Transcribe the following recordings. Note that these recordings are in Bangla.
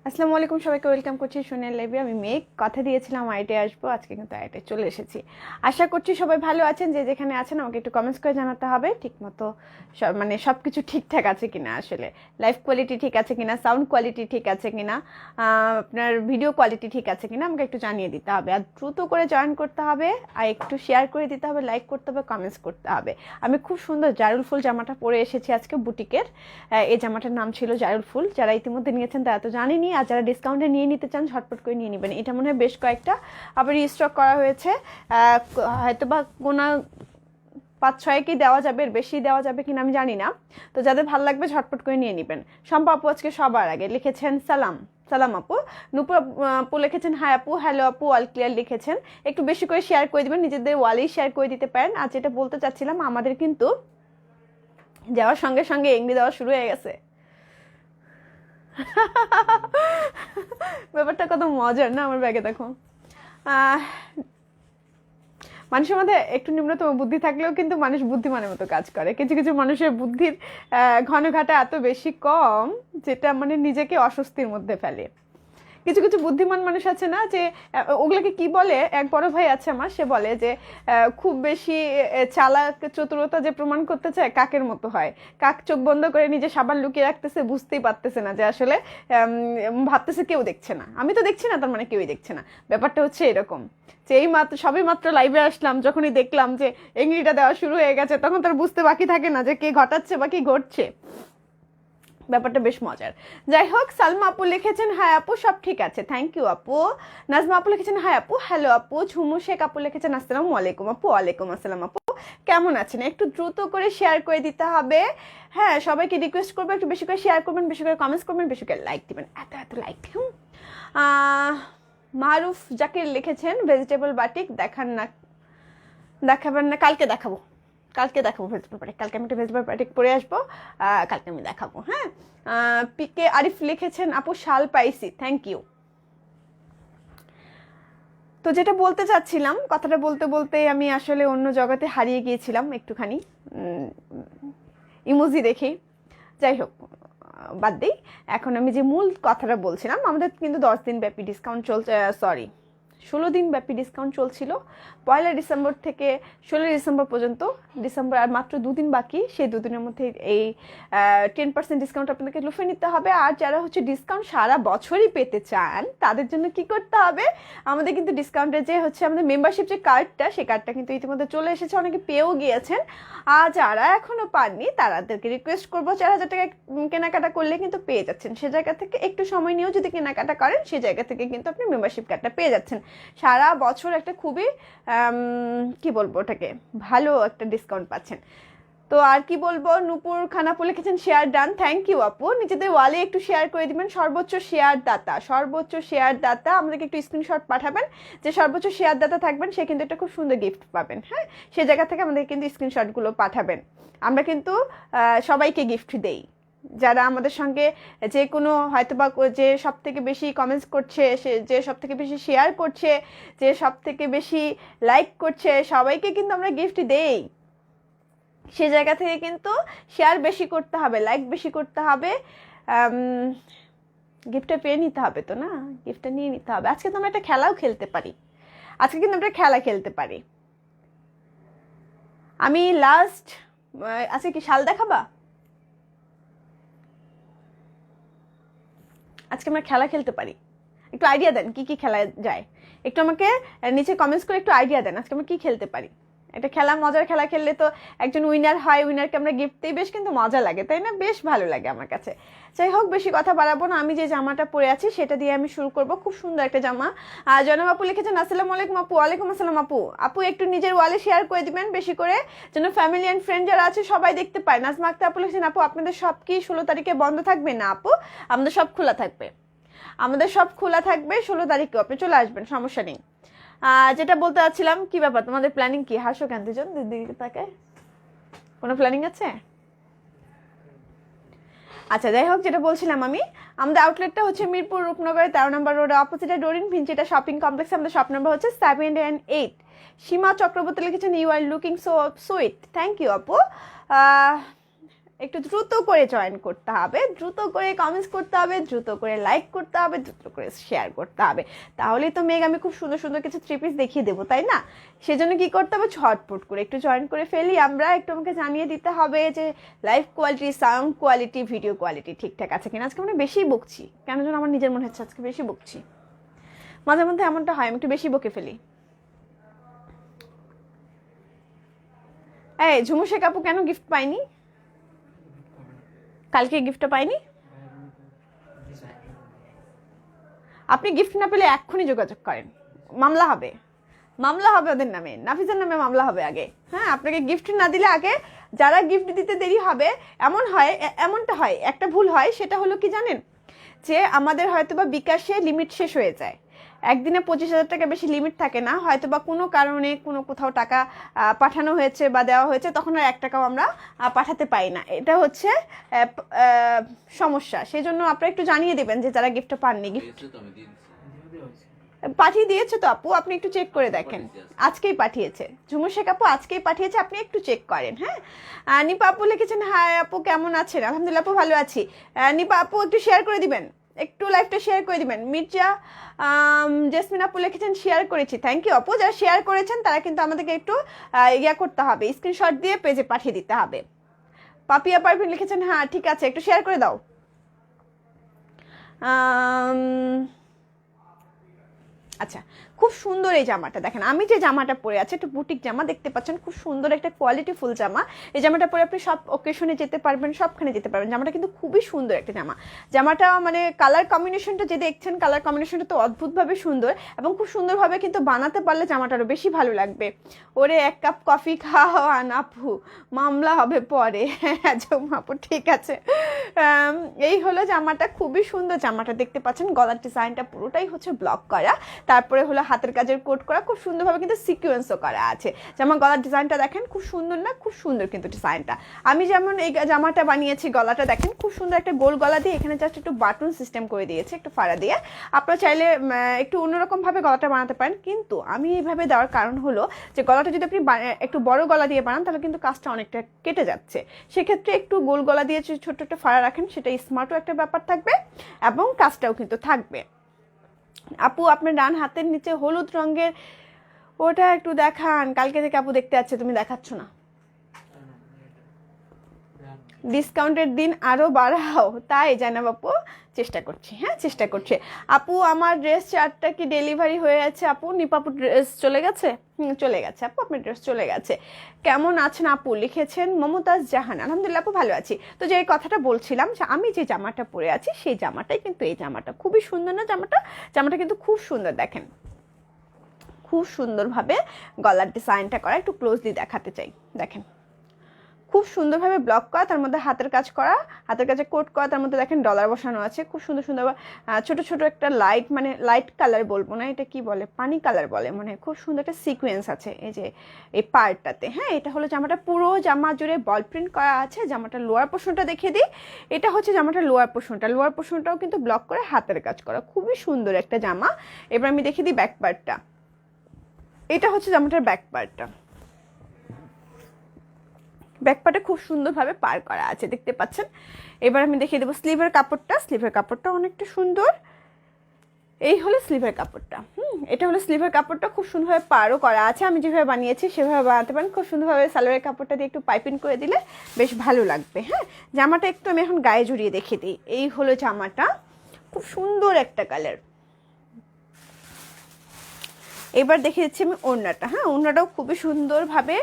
আসসালামু আলাইকুম সবাইকে ওয়েলকাম করছি সোনার লাইভে। আমি মেঘ কথা দিয়েছিলাম আইটে আসবো, আজকে কিন্তু আইটে চলে এসেছি। আশা করছি সবাই ভালো আছেন। যে যেখানে আছেন আমাকে একটু কমেন্টস করে জানাতে হবে ঠিক মতো মানে সব কিছু ঠিকঠাক আছে কিনা, আসলে লাইভ কোয়ালিটি ঠিক আছে কিনা, সাউন্ড কোয়ালিটি ঠিক আছে কিনা, আপনার ভিডিও কোয়ালিটি ঠিক আছে কিনা আমাকে একটু জানিয়ে দিতে হবে। আর দ্রুত করে জয়েন করতে হবে, আর একটু শেয়ার করে দিতে হবে, লাইক করতে হবে, কমেন্টস করতে হবে। আমি খুব সুন্দর জারুল ফুল জামাটা পরে এসেছি আজকে বুটিকের। এই জামাটার নাম ছিল জারুল ফুল। যারা ইতিমধ্যে নিয়েছেন তারা তো জানেনি, আর যারা ডিসকাউন্টে নিয়ে নিতে চান ঝটপট করে নিয়ে নেবেন। এটা মনে হয় বেশ কয়েকটা আবার রিস্টক করা হয়েছে, হয়তো বা কোনো 5-6 কি দেওয়া যাবে, এর বেশি দেওয়া যাবে কিনা আমি জানি না। তো যাদের ভালো লাগবে ঝটপট করে নিয়ে নেবেন। শম্পা আপু আজকে সবার আগে লিখেছেন সালাম। সালাম আপু। নূপুর আপু লিখেছেন হাই আপু, হ্যালো আপু, অল ক্লিয়ার লিখেছেন। একটু বেশি করে শেয়ার করে দিবেন, নিজেদের ওয়ালেই শেয়ার করে দিতে পারেন। আর যেটা বলতে চাচ্ছিলাম, আমাদের কিন্তু যাওয়ার সঙ্গে সঙ্গে এংরি দেওয়া শুরু হয়ে গেছে। ব্যাপারটা কত মজার না? আমার ব্যাগে দেখো, মানুষের মধ্যে একটু নিম্নতম বুদ্ধি থাকলেও কিন্তু মানুষ বুদ্ধিমানের মতো কাজ করে। কিছু কিছু মানুষের বুদ্ধির ঘনঘাটা এত বেশি কম, যেটা মানে নিজেকে অস্বস্তির মধ্যে ফেলে। কিছু কিছু বুদ্ধিমান মানুষ আছে না, যে ওগুলোকে কি বলে, এক বড় ভাই আছে আমার, সে বলে যে খুব বেশি চালাক চতুরতা যে প্রমাণ করতে চায় কাকের মতো হয়। কাক চোখ বন্ধ করে নিজে সাবান লুকিয়ে রাখতেছে, বুঝতেই পারতেছে না যে আসলে ভাবতেছে কেউ দেখছে না, আমি তো দেখছি না, তার মানে কেউই দেখছে না। ব্যাপারটা হচ্ছে এরকম, যে এই মাত্র সবে মাত্র লাইভে আসলাম, যখনই দেখলাম যে এংরিটা দেওয়া শুরু হয়ে গেছে, তখন তার বুঝতে বাকি থাকে না যে কে ঘটাচ্ছে বা কি ঘটছে। ব্যাপারটা বেশ মজার। যাই হোক, সালমা আপু লিখেছেন হাই আপু, সব ঠিক আছে, থ্যাংক ইউ আপু। নাজমা আপু লিখেছেন হাই আপু, হ্যালো আপু। ঝুমু শেখ আপু লিখেছেন আসসালামু আলাইকুম আপু। ওয়ালাইকুম আসসালাম আপু, কেমন আছেন? একটু দ্রুত করে শেয়ার করে দিতে হবে। হ্যাঁ, সবাইকে রিকোয়েস্ট করবো একটু বেশি করে শেয়ার করবেন, বেশি করে কমেন্টস করবেন, বেশি করে লাইক দিবেন। এত এত লাইক। মারুফ জাকির লিখেছেন ভেজিটেবল বাটিক দেখান না, দেখাবেন না? কালকে দেখাবো, কালকে দেখাবো ভেজিটেবল বাটিক। কালকে আমি একটা ভেজিটেবল বাটিক পরে আসবো, কালকে আমি দেখাবো। হ্যাঁ, পিকে আরিফ লিখেছেন আপু শাল পাইছি, থ্যাংক ইউ। তো যেটা বলতে চাচ্ছিলাম, কথাটা বলতে বলতে আমি আসলে অন্য জগতে হারিয়ে গিয়েছিলাম একটুখানি ইমোজি দেখে। যাই হোক, বাদ দিই। এখন আমি যে মূল কথাটা বলছিলাম, আমাদের কিন্তু 10 দিন ব্যাপী ডিসকাউন্ট চলছে, সরি 16 দিন ব্যাপী ডিসকাউন্ট চলছিল। 1 ডিসেম্বর থেকে 16 ডিসেম্বর পর্যন্ত। ডিসেম্বর আর মাত্র 2 দিন বাকি, সেই 2 দিনের মধ্যে এই 10% ডিসকাউন্ট আপনাদেরকে লুফে নিতে হবে। আর যারা হচ্ছে ডিসকাউন্ট সারা বছরই পেতে চান, তাদের জন্য কি করতে হবে, আমাদের কিন্তু ডিসকাউন্টের যে হচ্ছে আমাদের মেম্বারশিপ যে কার্ডটা, সেই কার্ডটা কিন্তু ইতিমধ্যে চলে এসেছে, অনেকে পেয়েও গিয়েছেন। আর যারা এখনো পাননি তাদেরকে রিকোয়েস্ট করবো, 4,000 টাকা কেনাকাটা করলে কিন্তু পেয়ে যাচ্ছেন। সে জায়গা থেকে একটু সময় নিয়েও যদি কেনাকাটা করেন, সে জায়গা থেকে কিন্তু আপনি মেম্বারশিপ কার্ডটা পেয়ে যাচ্ছেন। সারা বছর একটা খুবই কি বলবো ওটাকে, ভালো একটা ডিসকাউন্ট পাচ্ছেন। তো আর কি বলবো, নূপুর খানাপু লিখেছেন শেয়ার ডান, থ্যাংক ইউ আপু। নিজেদের ওয়ালে একটু শেয়ার করে দিবেন। সর্বোচ্চ শেয়ার দাতা, সর্বোচ্চ শেয়ার দাতা আমাদেরকে একটু স্ক্রিনশট পাঠাবেন, যে সর্বোচ্চ শেয়ার দাতা থাকবেন সে কিন্তু একটা খুব সুন্দর গিফট পাবেন। হ্যাঁ, সে জায়গা থেকে আমাদের কিন্তু স্ক্রিনশটগুলো পাঠাবেন। আমরা কিন্তু সবাইকে গিফট দেই, যারা আমাদের সঙ্গে যে কোনো হয়তো বা যে সব থেকে বেশি কমেন্টস করছে, সে যে সব থেকে বেশি শেয়ার করছে, যে সব থেকে বেশি লাইক করছে, সবাইকে কিন্তু আমরা গিফট দেই। সে জায়গা থেকে কিন্তু শেয়ার বেশি করতে হবে, লাইক বেশি করতে হবে, গিফটটা পেয়ে নিতে হবে তো, না গিফটটা নিয়ে নিতে হবে। আজকে তো আমরা একটা খেলাও খেলতে পারি, আজকে কিন্তু আমরা খেলা খেলতে পারি। আমি লাস্ট, আজকে কি শাল দেখাবা? আজকে আমরা খেলা খেলতে পারি, একটু আইডিয়া দেন কি কি খেলা যায়, একটু আমাকে নিচে কমেন্টস করে একটু আইডিয়া দেন আজকে আমরা কি খেলতে পারি। একটা খেলা, মজার খেলা খেললে তো একজন উইনার হয়, উইনারকে আমরা গিফট দিই, বেশ কিন্তু মজা লাগে, তাই না? বেশ ভালো লাগে আমার কাছে। যাই হোক, বেশি কথা বাড়াবো না, আমি যে জামাটা পরে আছি সেটা দিয়ে আমি শুরু করব। খুব সুন্দর একটা জামা। জনাব আপু লিখেছেন আসসালামু আলাইকুম আপু। ওয়ালাইকুম আসসালাম আপু। আপু একটু নিজের ওয়ালে শেয়ার করে দিবেন বেশি করে, যেন ফ্যামিলি অ্যান্ড ফ্রেন্ড যারা আছে সবাই দেখতে পায়। নাজমা আক্তার আপু লিখেছেন আপু আপনাদের সব কি 16 তারিখে বন্ধ থাকবে? না আপু, আমাদের সব খোলা থাকবে, আমাদের সব খোলা থাকবে। 16 তারিখেও আপনি চলে আসবেন, সমস্যা নেই। যেটা বলতে চাচ্ছিলাম, কি ব্যাপার তোমাদের প্ল্যানিং কি? হাসো কেন দুজন, দিদিকে তাকায়, কোনো প্ল্যানিং আছে? আচ্ছা, যাই হোক, যেটা বলছিলাম আমি, আমাদের আউটলেটটা হচ্ছে মিরপুর রূপনগরে 13 নম্বর রোড, অপোজিটে ডোরিন ভিঞ্চিটা শপিং কমপ্লেক্স। আমাদের শপ নাম্বার হচ্ছে 7 and 8। সীমা চক্রবর্তী লিখেছেন you are looking so sweet, thank you আপু। একটু দ্রুত করে জয়েন করতে হবে, দ্রুত করে কমেন্টস করতে হবে, দ্রুত করে লাইক করতে হবে, দ্রুত করে শেয়ার করতে হবে। তাহলেই তো মেঘ আমি খুব সুন্দর সুন্দর কিছু 3 পিস দেখিয়ে দেবো, তাই না? সেজন্য কি করতে হবে, ঝটপট করে একটু জয়েন করে ফেলি আমরা। একটু আমাকে জানিয়ে দিতে হবে যে live quality, sound quality, video quality ঠিকঠাক আছে কিনা। আজকে আমরা বেশি বকছি কেন যেন আমার নিজের মনে হচ্ছে আজকে বেশি বকছি, মাঝে মধ্যে এমনটা হয়, আমি একটু বেশি বকে ফেলি। এই ঝুমু শেখ আপু কেন গিফট পাইনি? কালকে গিফটটা পাইনি? আপনি গিফট না পেলে এক্ষুনি যোগাযোগ করেন, মামলা হবে, মামলা হবে ওদের নামে, নাফিসের নামে মামলা হবে আগে। হ্যাঁ, আপনাকে গিফট না দিলে আগে যারা গিফট দিতে দেরি হবে, এমনটা হয়, একটা ভুল হয়, সেটা হলো কি জানেন, যে আমাদের হয়তো বা বিকাশে লিমিট শেষ হয়ে যায়, একদিনে 25,000 টাকা বেশি লিমিট থাকে না, হয়তো বা কোনো কারণে কোথাও টাকা পাঠানো হয়েছে বা দেওয়া হয়েছে, তখন আর 1 টাকাও আমরা পাঠাতে পারি না। এটা হচ্ছে সমস্যা। সেই জন্য আপনারা একটু জানিয়ে দেবেন যে যারা গিফটটা পাননি। গিফট পাঠিয়ে দিয়েছে তো আপু, আপনি একটু চেক করে দেখেন, আজকেই পাঠিয়েছে ঝুমু শেখ আপু, আজকেই পাঠিয়েছে, আপনি একটু চেক করেন। হ্যাঁ, নিপা আপু লিখেছেন হাই আপু কেমন আছেন? আলহামদুলিল্লাহ আপু ভালো আছি। নিপা আপু একটু শেয়ার করে দিবেন, একটু লাইভটা শেয়ার করে দিবেন। মির্জা জেসমিন আপু লিখেছেন শেয়ার করেছি, থ্যাংক ইউ আপু। যারা শেয়ার করেছেন তারা কিন্তু আমাদেরকে একটু করতে হবে, স্ক্রিনশট দিয়ে পেজে পাঠিয়ে দিতে হবে। পাপিয়া পারভিন লিখেছেন হ্যাঁ ঠিক আছে, একটু শেয়ার করে দাও। আচ্ছা, খুব সুন্দর এই জামাটা দেখেন, আমি যে জামাটা পরে আছি একটু বুটিক জামা দেখতে পাচ্ছেন, খুব সুন্দর একটা কোয়ালিটি ফুল জামা। এই জামাটা পরে আপনি সব ওকেশনে যেতে পারবেন, সবখানে যেতে পারবেন। জামাটা কিন্তু খুবই সুন্দর একটা জামা। জামাটা মানে কালার কম্বিনেশনটা যে দেখছেন, কালার কম্বিনেশনটা তো অদ্ভুতভাবে সুন্দর, এবং খুব সুন্দরভাবে কিন্তু বানাতে পারলে জামাটা আরও বেশি ভালো লাগবে। ওরে 1 কাপ কফি খাওয়ান আপু, মামলা হবে পরে। আপু ঠিক আছে। এই হলো জামাটা, খুবই সুন্দর জামাটা দেখতে পাচ্ছেন, গলার ডিজাইনটা পুরোটাই হচ্ছে ব্লক করা, তারপরে হলো হাতের কাজের কোট করা, খুব সুন্দরভাবে কিন্তু সিকোয়েন্সও করা আছে। যেমন গলার ডিজাইনটা দেখেন, খুব সুন্দর না? খুব সুন্দর কিন্তু ডিজাইনটা। আমি যেমন এই জামাটা বানিয়েছি, গলাটা দেখেন খুব সুন্দর একটা গোল গলা দিয়ে, এখানে জাস্ট একটু বাটন সিস্টেম করে দিয়েছে, একটু ফাড়া দিয়ে। আপনারা চাইলে একটু অন্যরকমভাবে গলাটা বানাতে পারেন, কিন্তু আমি এইভাবে দেওয়ার কারণ হলো যে গলাটা যদি আপনি একটু বড় গলা দিয়ে বানান তাহলে কিন্তু কাজটা অনেকটা কেটে যাচ্ছে। সেক্ষেত্রে একটু গোল গলা দিয়ে ছোট্ট একটা ফাড়া রাখেন, সেটা স্মার্টও একটা ব্যাপার থাকবে এবং কাজটাও কিন্তু থাকবে। আপু আপনার ডান হাতের নিচে হলুদ রঙের ওটা একটু দেখান, কালকে থেকে আপু দেখতে যাচ্ছে, তুমি দেখাচ্ছ না। ডিসকাউন্টের দিন আরো বাড়াও, তাই জানাব আপু, চেষ্টা করছি, হ্যাঁ চেষ্টা করছি। আপু আমার ড্রেস 4টা কি ডেলিভারি হয়ে যাচ্ছে? আপু নিপাপু ড্রেস চলে গেছে? চলে গেছে আপু, আপনার ড্রেস চলে গেছে। কেমন আছেন আপু লিখেছেন মমতাজ জাহান, আলহামদুলিল্লাহ আপু ভালো আছি। তো যে কথাটা বলছিলাম, যে আমি যে জামাটা পরে আছি সেই জামাটাই কিন্তু এই জামাটা, খুবই সুন্দর না জামাটা? জামাটা কিন্তু খুব সুন্দর, দেখেন খুব সুন্দরভাবে গলার ডিজাইনটা করা, একটু ক্লোজলি দেখাতে চাই, দেখেন খুব সুন্দরভাবে ব্লক করা, তার মধ্যে হাতের কাজ করা, হাতের কাজে কোট করা, তার মধ্যে দেখেন ডলার বসানো আছে, খুব সুন্দর সুন্দর ছোট ছোট একটা লাইট, মানে লাইট কালার বলবো না, এটা কি বলে, পানি কালার বলে মানে, খুব সুন্দর একটা সিকোয়েন্স আছে এই যে এই পার্টটাতে। হ্যাঁ, এটা হলো জামাটা, পুরো জামা জুড়ে বল প্রিন্ট করা আছে। জামাটা লোয়ার পোর্শনটা দেখিয়ে দিই, এটা হচ্ছে জামাটা লোয়ার পোর্শনটা, লোয়ার পোর্শনটাও কিন্তু ব্লক করে হাতের কাজ করা, খুবই সুন্দর একটা জামা। এবার আমি দেখিয়ে দিই ব্যাক পার্টটা, এটা হচ্ছে জামাটার ব্যাক পার্টটা। ব্যাকপার্টে খুব সুন্দরভাবে পার করা আছে, দেখতে পাচ্ছেন। এবার আমি দেখিয়ে দেবো স্লিভের কাপড়টা, স্লিভের কাপড়টা অনেকটা সুন্দর। এই হলো স্লিভের কাপড়টা, এটা হলো স্লিভের কাপড়টা, খুব সুন্দরভাবে পারও করা আছে। আমি যেভাবে বানিয়েছি সেভাবে বানাতে পারেন, খুব সুন্দরভাবে সালোয়ারের কাপড়টা দিয়ে একটু পাইপিং করে দিলে বেশ ভালো লাগবে। হ্যাঁ, জামাটা একটু আমি এখন গায়ে জড়িয়ে দেখিয়ে দিই। এই হলো জামাটা, খুব সুন্দর একটা কালার। এবার দেখিয়ে দিচ্ছি আমি ওড়নাটা। হ্যাঁ, ওড়নাটাও খুবই সুন্দরভাবে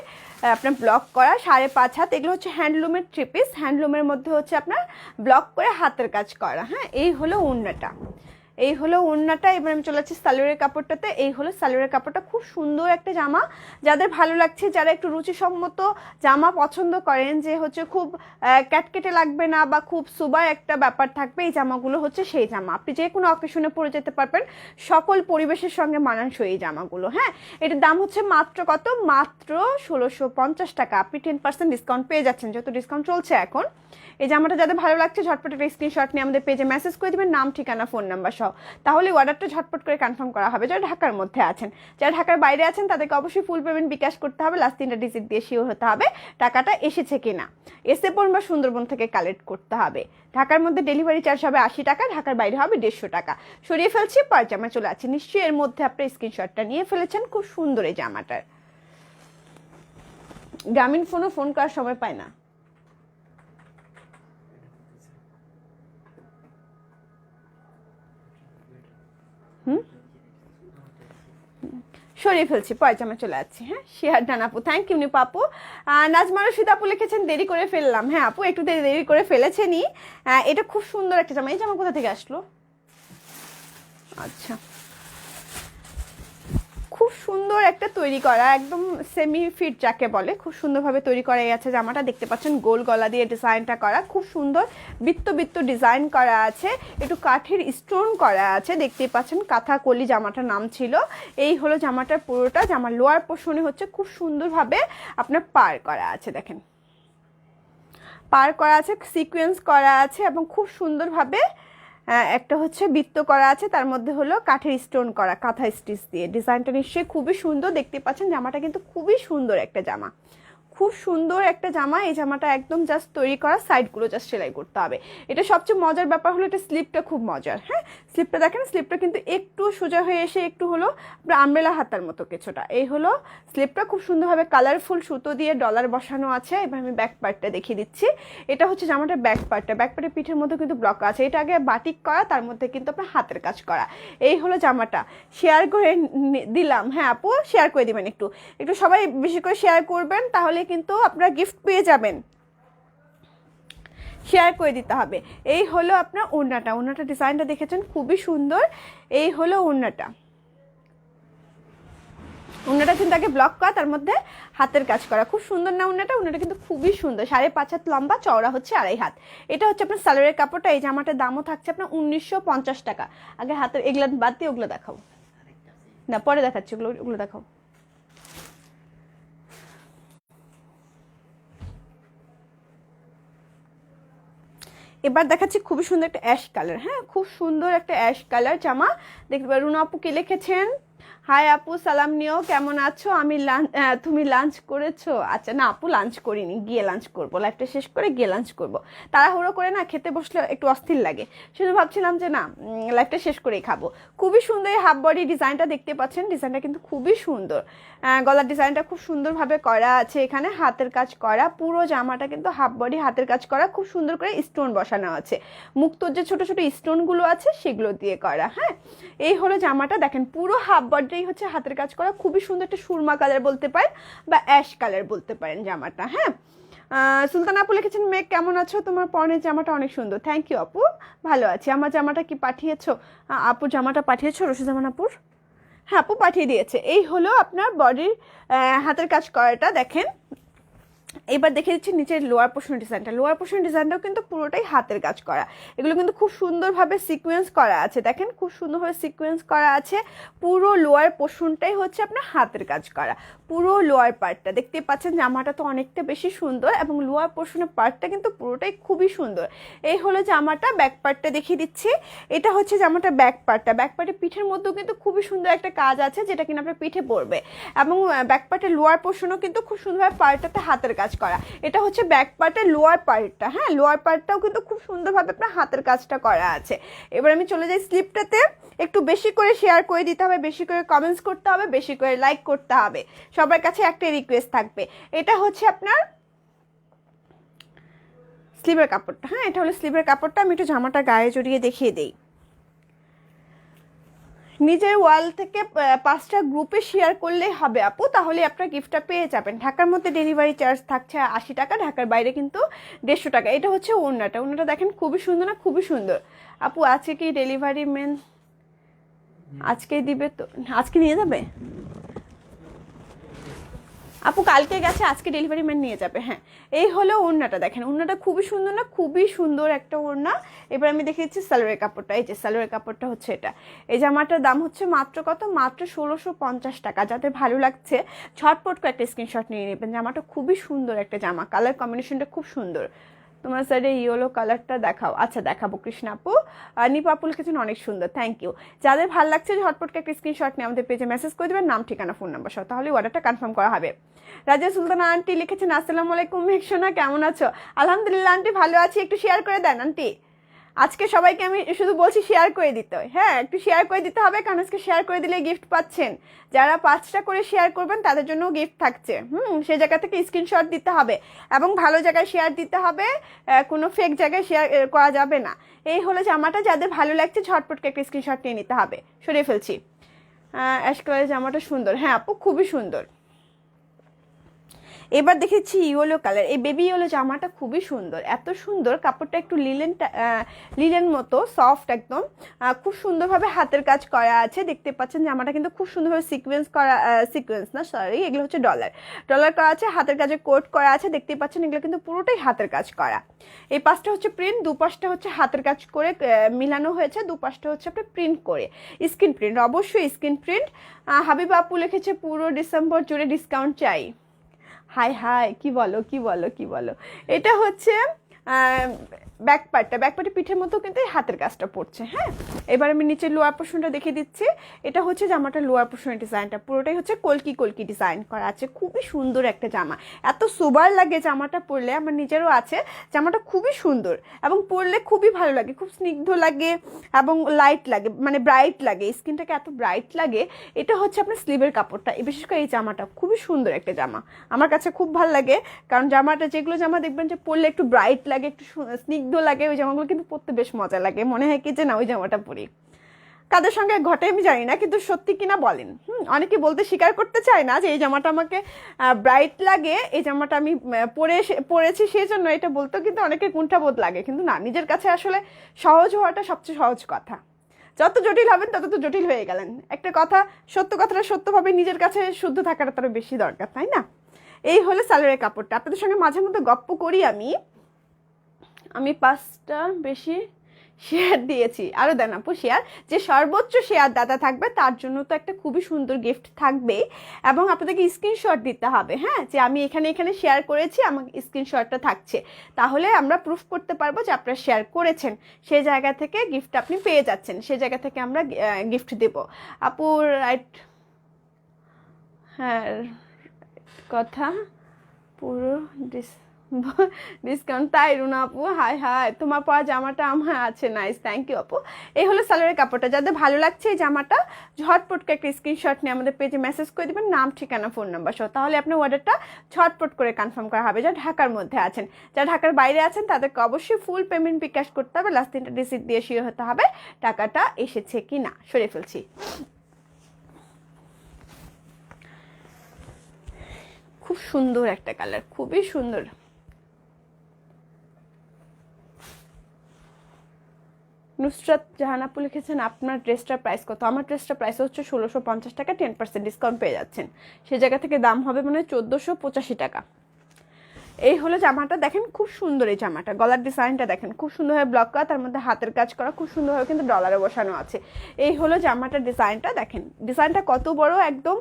আপনার ব্লক করা, 5.5 হাত। এগুলো হচ্ছে হ্যান্ডলুমের 3 পিস, হ্যান্ডলুমের মধ্যে হচ্ছে আপনার ব্লক করে হাতের কাজ করা। হ্যাঁ, এই হলো ওড়নাটা, এই হলো ওড়নাটা। এবার আমি চলে যাচ্ছি সালোয়ারের কাপড়টাতে। এই হলো সালোয়ারের কাপড়টা, খুব সুন্দর একটা জামা। যাদের ভালো লাগছে, যারা একটু রুচিসম্মত জামা পছন্দ করেন, যে হচ্ছে খুব ক্যাটকেটে লাগবে না বা খুব সুবার একটা ব্যাপার থাকবে, এই জামাগুলো হচ্ছে সেই জামা। আপনি যে কোনো অকেশনে পরে যেতে পারবেন, সকল পরিবেশের সঙ্গে মানানসই এই জামাগুলো। হ্যাঁ, এটার দাম হচ্ছে মাত্র কত, মাত্র 1650 টাকা। আপনি 10% ডিসকাউন্ট পেয়ে যাচ্ছেন, যেহেতু ডিসকাউন্ট চলছে এখন। এই জামাটা যাদের ভালো লাগছে ঝটপট একটা স্ক্রিনশট নিয়ে আমাদের পেজে মেসেজ করে দেবেন, নাম ঠিকানা ফোন নাম্বার সহ। কোথাও, তাহলে অর্ডারটা ঝটপট করে কনফার্ম করা হবে। যারা ঢাকার মধ্যে আছেন, যারা ঢাকার বাইরে আছেন তাদেরকে অবশ্যই ফুল পেমেন্ট বিকাশ করতে হবে, লাস্ট 3টা ডিজিট দিয়ে শিওর হতে হবে টাকাটা এসেছে কিনা। এসে পড়ুন বা সুন্দরবন থেকে কালেক্ট করতে হবে। ঢাকার মধ্যে ডেলিভারি চার্জ হবে 80 টাকা, ঢাকার বাইরে হবে 150 টাকা। সরিয়ে ফেলছি, পায়জামা চলে আছে। নিশ্চয়ই এর মধ্যে আপনি স্ক্রিনশটটা নিয়ে ফেলেছেন। খুব সুন্দর এই জামাটার। গ্রামীণ ফোনও ফোন করার সময় পায় না। সরিয়ে ফেলছি, পায়জামা চলে যাচ্ছি। হ্যাঁ, শেয়ার ডান আপু, থ্যাংক ইউ নিপু আপু। নাজমা রশিদ আপু লিখেছেন দেরি করে ফেললাম। হ্যাঁ আপু, একটু দেরি করে ফেলেছেনই। এটা খুব সুন্দর একটা জামা। এই জামা কোথা থেকে আসলো? আচ্ছা, খুব সুন্দর একটা তৈরি করা, একদম সেমি ফিট যাকে বলে, খুব সুন্দরভাবে তৈরি করা আছে জামাটা। দেখতে পাচ্ছেন গোল গলা দিয়ে ডিজাইনটা করা, খুব সুন্দর বৃত্ত বৃত্ত ডিজাইন করা আছে, একটু কাঠের স্টোন করা আছে। দেখতে পাচ্ছেন কাঁথা কলি জামাটার নাম ছিল। এই হলো জামাটার পুরোটা। জামার লোয়ার পোর্শনে হচ্ছে খুব সুন্দরভাবে আপনার পার করা আছে, দেখেন পার করা আছে, সিকোয়েন্স করা আছে এবং খুব সুন্দরভাবে একটা হচ্ছে বৃত্ত করা আছে, তার মধ্যে হলো কাঠের স্টোন করা কাঁথা স্টিচ দিয়ে। ডিজাইনটা নিশ্চয়ই খুবই সুন্দর। দেখতে পাচ্ছেন জামাটা কিন্তু খুবই সুন্দর একটা জামা, খুব সুন্দর একটা জামা। এই জামাটা একদম জাস্ট তৈরি করা, সাইডগুলো জাস্ট সেলাই করতে হবে। এটা সবচেয়ে মজার ব্যাপার হলো এটা স্লিপটা খুব মজার। হ্যাঁ, স্লিপটা দেখেন, স্লিপটা কিন্তু একটু সোজা হয়ে এসে একটু হলো আপনার আমব্রেলা হাতার মতো কিছুটা। এই হলো স্লিপটা, খুব সুন্দরভাবে কালারফুল সুতো দিয়ে ডলার বসানো আছে। এবার আমি ব্যাক পার্টটা দেখিয়ে দিচ্ছি। এটা হচ্ছে জামাটার ব্যাক পার্টটা। ব্যাক পার্টের পিঠের মধ্যে কিন্তু ব্লক আছে। এটা আগে বাটিক করা, তার মধ্যে কিন্তু আপনার হাতের কাজ করা। এই হলো জামাটা, শেয়ার করে দিলাম। হ্যাঁ আপু, শেয়ার করে দিবেন, একটু একটু সবাই বেশি করে শেয়ার করবেন, তাহলে কিন্তু আপনারা গিফট পেয়ে যাবেন। শেয়ার করে দিতে হবে। এই হলো আপনার ওড়নাটা। ওড়নাটা ডিজাইনটা দেখেছেন খুবই সুন্দর। এই হলো ওড়নাটা। ওড়নাটা কিন্তু আগে ব্লক করা, তার মধ্যে হাতের কাজ করা। খুব সুন্দর না ওড়নাটা? ওড়নাটা কিন্তু খুবই সুন্দর। 5.5 হাত লম্বা, চওড়া হচ্ছে 2.5 হাত। এটা হচ্ছে আপনার সালোয়ারের কাপড়টা। এই জামাটার দামও থাকছে আপনার 1950 টাকা। আগে হাতের এগুলো বাদ দিয়ে ওগুলো দেখাও না, পরে দেখাচ্ছি। ওগুলো দেখাও। এবার দেখাচ্ছি খুবই সুন্দর একটা অ্যাশ কালার। হ্যাঁ, খুব সুন্দর একটা অ্যাশ কালার জামা। দেখতে পাবেন রুনা আপু কি লিখেছেন, হাই আপু সালাম নিও, কেমন আছো? তুমি লাঞ্চ করেছো? আচ্ছা, না আপু লাঞ্চ করিনি, গিয়ে লাঞ্চ করবো, লাইফটা শেষ করে গিয়ে লাঞ্চ করবো। তাড়াহুড়ো করে না খেতে বসলে একটু অস্থির লাগে, শুধু ভাবছিলাম যে না লাইফটা শেষ করেই খাবো। খুবই সুন্দর এই হাফ বডি ডিজাইনটা দেখতে পাচ্ছেন। ডিজাইনটা কিন্তু খুবই সুন্দর। গলার ডিজাইনটা খুব সুন্দরভাবে করা আছে, এখানে হাতের কাজ করা। পুরো জামাটা কিন্তু হাফ বডি হাতের কাজ করা, খুব সুন্দর করে স্টোন বসানো আছে। মুক্তোর যে ছোট ছোট স্টোনগুলো আছে সেগুলো দিয়ে করা। হ্যাঁ, এই হলো জামাটা। দেখেন পুরো হাফ বডি হচ্ছে হাতের কাজ করা, খুবই সুন্দর একটা সুরমা কালার বলতে পারেন বা অ্যাশ কালার বলতে পারেন জামাটা। হ্যাঁ, সুলতান আপু লিখেছেন মেঘ কেমন আছো? তোমার পরনের জামাটা অনেক সুন্দর। থ্যাংক ইউ আপু, ভালো আছি। আমার জামাটা কি পাঠিয়েছো? আপু জামাটা পাঠিয়েছো রশিদামান আপুর? হ্যাঁ আপু পাঠিয়ে দিয়েছে। এই হলো আপনার বডির হাতের কাজ করাটা। দেখেন এবার দেখে দিচ্ছি নিচের লোয়ার পোর্শন ডিজাইনটা। লোয়ার পোর্শন ডিজাইনটাও কিন্তু পুরোটাই হাতের কাজ করা। এগুলো কিন্তু খুব সুন্দরভাবে সিকোয়েন্স করা আছে। দেখেন খুব সুন্দরভাবে সিকোয়েন্স করা আছে। পুরো লোয়ার পোর্শনটাই হচ্ছে আপনার হাতের কাজ করা। পুরো লোয়ার পার্টটা দেখতে পাচ্ছেন, জামাটা তো অনেকটা বেশি সুন্দর এবং লোয়ার পোর্শনের পার্টটা কিন্তু পুরোটাই খুবই সুন্দর। এই হলো জামাটা। ব্যাক পার্টটা দেখিয়ে দিচ্ছি। এটা হচ্ছে জামাটা ব্যাক পার্টটা। ব্যাক পার্টের পিঠের মধ্যেও কিন্তু খুবই সুন্দর একটা কাজ আছে, যেটা কিনা আপনার পিঠে পড়বে। এবং ব্যাক পার্টের লোয়ার পোর্শনও কিন্তু খুব সুন্দরভাবে পার্টটাতে হাতের কাজ করা। এটা হচ্ছে ব্যাক পার্টের লোয়ার পার্টটা। হ্যাঁ, লোয়ার পার্টটাও কিন্তু খুব সুন্দরভাবে আপনার হাতের কাজটা করা আছে। এবার আমি চলে যাই স্লিপটাতে। একটু বেশি করে শেয়ার করে দিতে হবে, বেশি করে কমেন্টস করতে হবে, বেশি করে লাইক করতে হবে। সবার কাছে একটা রিকোয়েস্ট থাকবে। এটা হচ্ছে আপনার স্লিভের কাপড়টা। হ্যাঁ, এটা হলো স্লিভের কাপড়টা। আমি একটু জামাটা গায়ে জড়িয়ে দেখিয়ে দিই। নিজের ওয়াল থেকে 5টা গ্রুপে শেয়ার করলেই হবে আপু, তাহলে আপনার গিফটটা পেয়ে যাবেন। ঢাকার মধ্যে ডেলিভারি চার্জ থাকছে 80 টাকা, ঢাকার বাইরে কিন্তু 150 টাকা। এটা হচ্ছে ওড়নাটা। ওড়নাটা দেখেন খুবই সুন্দর না? খুবই সুন্দর। আপু আজকে কি ডেলিভারি ম্যান আজকেই দিবে? তো আজকে নিয়ে যাবে আপু, কালকে গেছে, আজকে ডেলিভারি ম্যান নিয়ে যাবে। হ্যাঁ, এই হলো ওড়নাটা। দেখেন ওড়নাটা খুবই সুন্দর না? খুবই সুন্দর একটা ওড়না। এবার আমি দেখিয়েছি সালোয়ারের কাপড়টা। এই যে সালোয়ারের কাপড়টা হচ্ছে এটা। এই জামাটার দাম হচ্ছে মাত্র কত? মাত্র 1650 টাকা। যাদের ভালো লাগছে ঝটপট করে একটা স্ক্রিনশট নিয়ে নেবেন। জামাটা খুবই সুন্দর একটা জামা, কালার কম্বিনেশনটা খুব সুন্দর। তো তোমার সাইডে ইয়েলো কালারটা দেখাও। আচ্ছা দেখাবো কৃষ্ণা আপু। নিপা আপু লিখেছেন অনেক সুন্দর, থ্যাংক ইউ। যাদের ভালো লাগছে ঝটপট একটা স্ক্রিনশট নিয়ে আমাদের পেজে মেসেজ করে দেবেন, নাম ঠিকানা ফোন নাম্বার সহ, তাহলে অর্ডারটা কনফার্ম করা হবে। রাজা সুলতানা আন্টি লিখেছেন আসসালামু আলাইকুম মেঘসোনা, কেমন আছো? আলহামদুলিল্লাহ আন্টি ভালো আছি, একটু শেয়ার করে দেন আন্টি। আজকে সবাইকে আমি শুধু বলছি শেয়ার করে দিতে হয়, হ্যাঁ একটু শেয়ার করে দিতে হবে, কারণ আজকে শেয়ার করে দিলে গিফট পাচ্ছেন। যারা 5টা করে শেয়ার করবেন তাদের জন্য গিফট থাকছে। সেই জায়গা থেকে স্ক্রিনশট দিতে হবে এবং ভালো জায়গায় শেয়ার দিতে হবে, কোনো ফেক জায়গায় শেয়ার করা যাবে না। এই হলো জামাটা, যাদের ভালো লাগছে ঝটপটকে একটা স্ক্রিনশট নিয়ে নিতে হবে। সরিয়ে ফেলছি। অ্যাশ কালারের জামাটা সুন্দর, হ্যাঁ আপু খুবই সুন্দর। এবার দেখেছি ইয়েলো কালার, এই বেবি ইয়েলো জামাটা খুবই সুন্দর, এত সুন্দর কাপড়টা, একটু লিলেন মতো সফট একদম, খুব সুন্দরভাবে হাতের কাজ করা আছে। দেখতে পাচ্ছেন জামাটা কিন্তু খুব সুন্দরভাবে সিকোয়েন্স না সরি, এগুলো হচ্ছে ডলার করা আছে, হাতের কাজে কোট করা আছে। দেখতে পাচ্ছেন এগুলো কিন্তু পুরোটাই হাতের কাজ করা। এই পাশটা হচ্ছে প্রিন্ট, দুপাশটা হচ্ছে হাতের কাজ করে মিলানো হয়েছে, দুপাশটা হচ্ছে আপনি প্রিন্ট করে, স্ক্রিন প্রিন্ট, অবশ্যই স্ক্রিন প্রিন্ট। হাবিব আপু লিখেছে পুরো ডিসেম্বর জুড়ে ডিসকাউন্ট চাই। হাই হাই, কি বলো কি বলো কি বলো। এটা হচ্ছে ব্যাকপার্টে পিঠের মতো কিন্তু এই হাতের কাজটা পড়ছে। হ্যাঁ, এবার আমি নিচে লোয়ার পোর্শনটা দেখিয়ে দিচ্ছি। এটা হচ্ছে জামাটা লোয়ার পোর্শনের ডিজাইনটা, পুরোটাই হচ্ছে কলকি ডিজাইন করা আছে। খুবই সুন্দর একটা জামা, এত সোবার লাগে জামাটা পরলে, আমার নিজেরও আছে। জামাটা খুবই সুন্দর এবং পরলে খুবই ভালো লাগে, খুব স্নিগ্ধ লাগে এবং লাইট লাগে, মানে ব্রাইট লাগে, স্কিনটাকে এত ব্রাইট লাগে। এটা হচ্ছে আপনার স্লিভের কাপড়টা, বিশেষ করে এই জামাটা খুবই সুন্দর একটা জামা, আমার কাছে খুব ভালো লাগে। কারণ জামাটা, যেগুলো জামা দেখবেন যে পরলে একটু ব্রাইট লাগে, একটু স্নিগ্ধ লাগে, ওই জামাগুলো কিন্তু পরতে বেশ মজা লাগে, মনে হয় কি যে না ওই জামাটা পরি। কাদের সঙ্গে ঘটে আমি জানি না, কিন্তু সত্যি কিনা বলেন। অনেকে বলতে স্বীকার করতে চায় না যে এই জামাটা আমাকে ব্রাইট লাগে, এই জামাটা আমি পরেছি সেই জন্য এটা বলতেও কিন্তু অনেকে কুণ্ঠাবোধ লাগে, কিন্তু না, নিজের কাছে আসলে সহজ হওয়াটা সবচেয়ে সহজ কথা। যত জটিল হবেন তত তো জটিল হয়ে গেলেন। একটা কথা, সত্য কথাটা সত্যভাবে নিজের কাছে শুদ্ধ থাকাটা তার বেশি দরকার, তাই না? এই হলো সালোয়ারের কাপড়টা। আপনাদের সঙ্গে মাঝে মধ্যে গপ্প করি আমি 5টা বেশি শেয়ার দিয়েছি, আরও দেন আপু শেয়ার। যে সর্বোচ্চ শেয়ার দাতা থাকবে তার জন্য তো একটা খুবই সুন্দর গিফট থাকবে, এবং আপনাদেরকে স্ক্রিনশট দিতে হবে, হ্যাঁ, যে আমি এখানে শেয়ার করেছি, আমাকে স্ক্রিনশটটা থাকছে, তাহলে আমরা প্রুফ করতে পারবো যে আপনারা শেয়ার করেছেন। সেই জায়গা থেকে গিফট আপনি পেয়ে যাচ্ছেন, সেই জায়গা থেকে আমরা গিফট দেব। আপু রাইট, হ্যাঁ কথা, পুরো ডিসকাউন্ট, তাই রুনা আপু, হাই হাই, তোমার পরা জামাটা আমার আছে, নাইস, থ্যাংক ইউ আপু। এই হলো সালোয়ারের কাপড়টা, যাদের ভালো লাগছে এই জামাটা ঝটপটকে একটা স্ক্রিনশট নিয়ে আমাদের পেজে মেসেজ করে দেবেন, নাম ঠিকানা ফোন নাম্বার সহ, তাহলে আপনার অর্ডারটা ঝটপট করে কনফার্ম করা হবে। যারা ঢাকার মধ্যে আছেন, যারা ঢাকার বাইরে আছেন তাদেরকে অবশ্যই ফুল পেমেন্ট বিকাশ করতে হবে, লাস্ট 3টা ডিজিট দিয়ে শিওর হতে হবে টাকাটা এসেছে কি না। সরে ফেলছি। খুব সুন্দর একটা কালার, খুবই সুন্দর। নুসরাত জাহান আপু লিখেছেন আপনার ড্রেসটার প্রাইস কত? আমার ড্রেসটার প্রাইস হচ্ছে 1650 টাকা, 10% ডিসকাউন্ট পেয়ে যাচ্ছেন, সে জায়গা থেকে দাম হবে মানে 1485 টাকা। এই হলো জামাটা, দেখেন খুব সুন্দর এই জামাটা, গলার ডিজাইনটা দেখেন খুব সুন্দরভাবে ব্লক করা, তার মধ্যে হাতের কাজ করা, খুব সুন্দরভাবে কিন্তু ডলারে বসানো আছে। এই হলো জামাটার ডিজাইনটা, দেখেন ডিজাইনটা কত বড়, একদম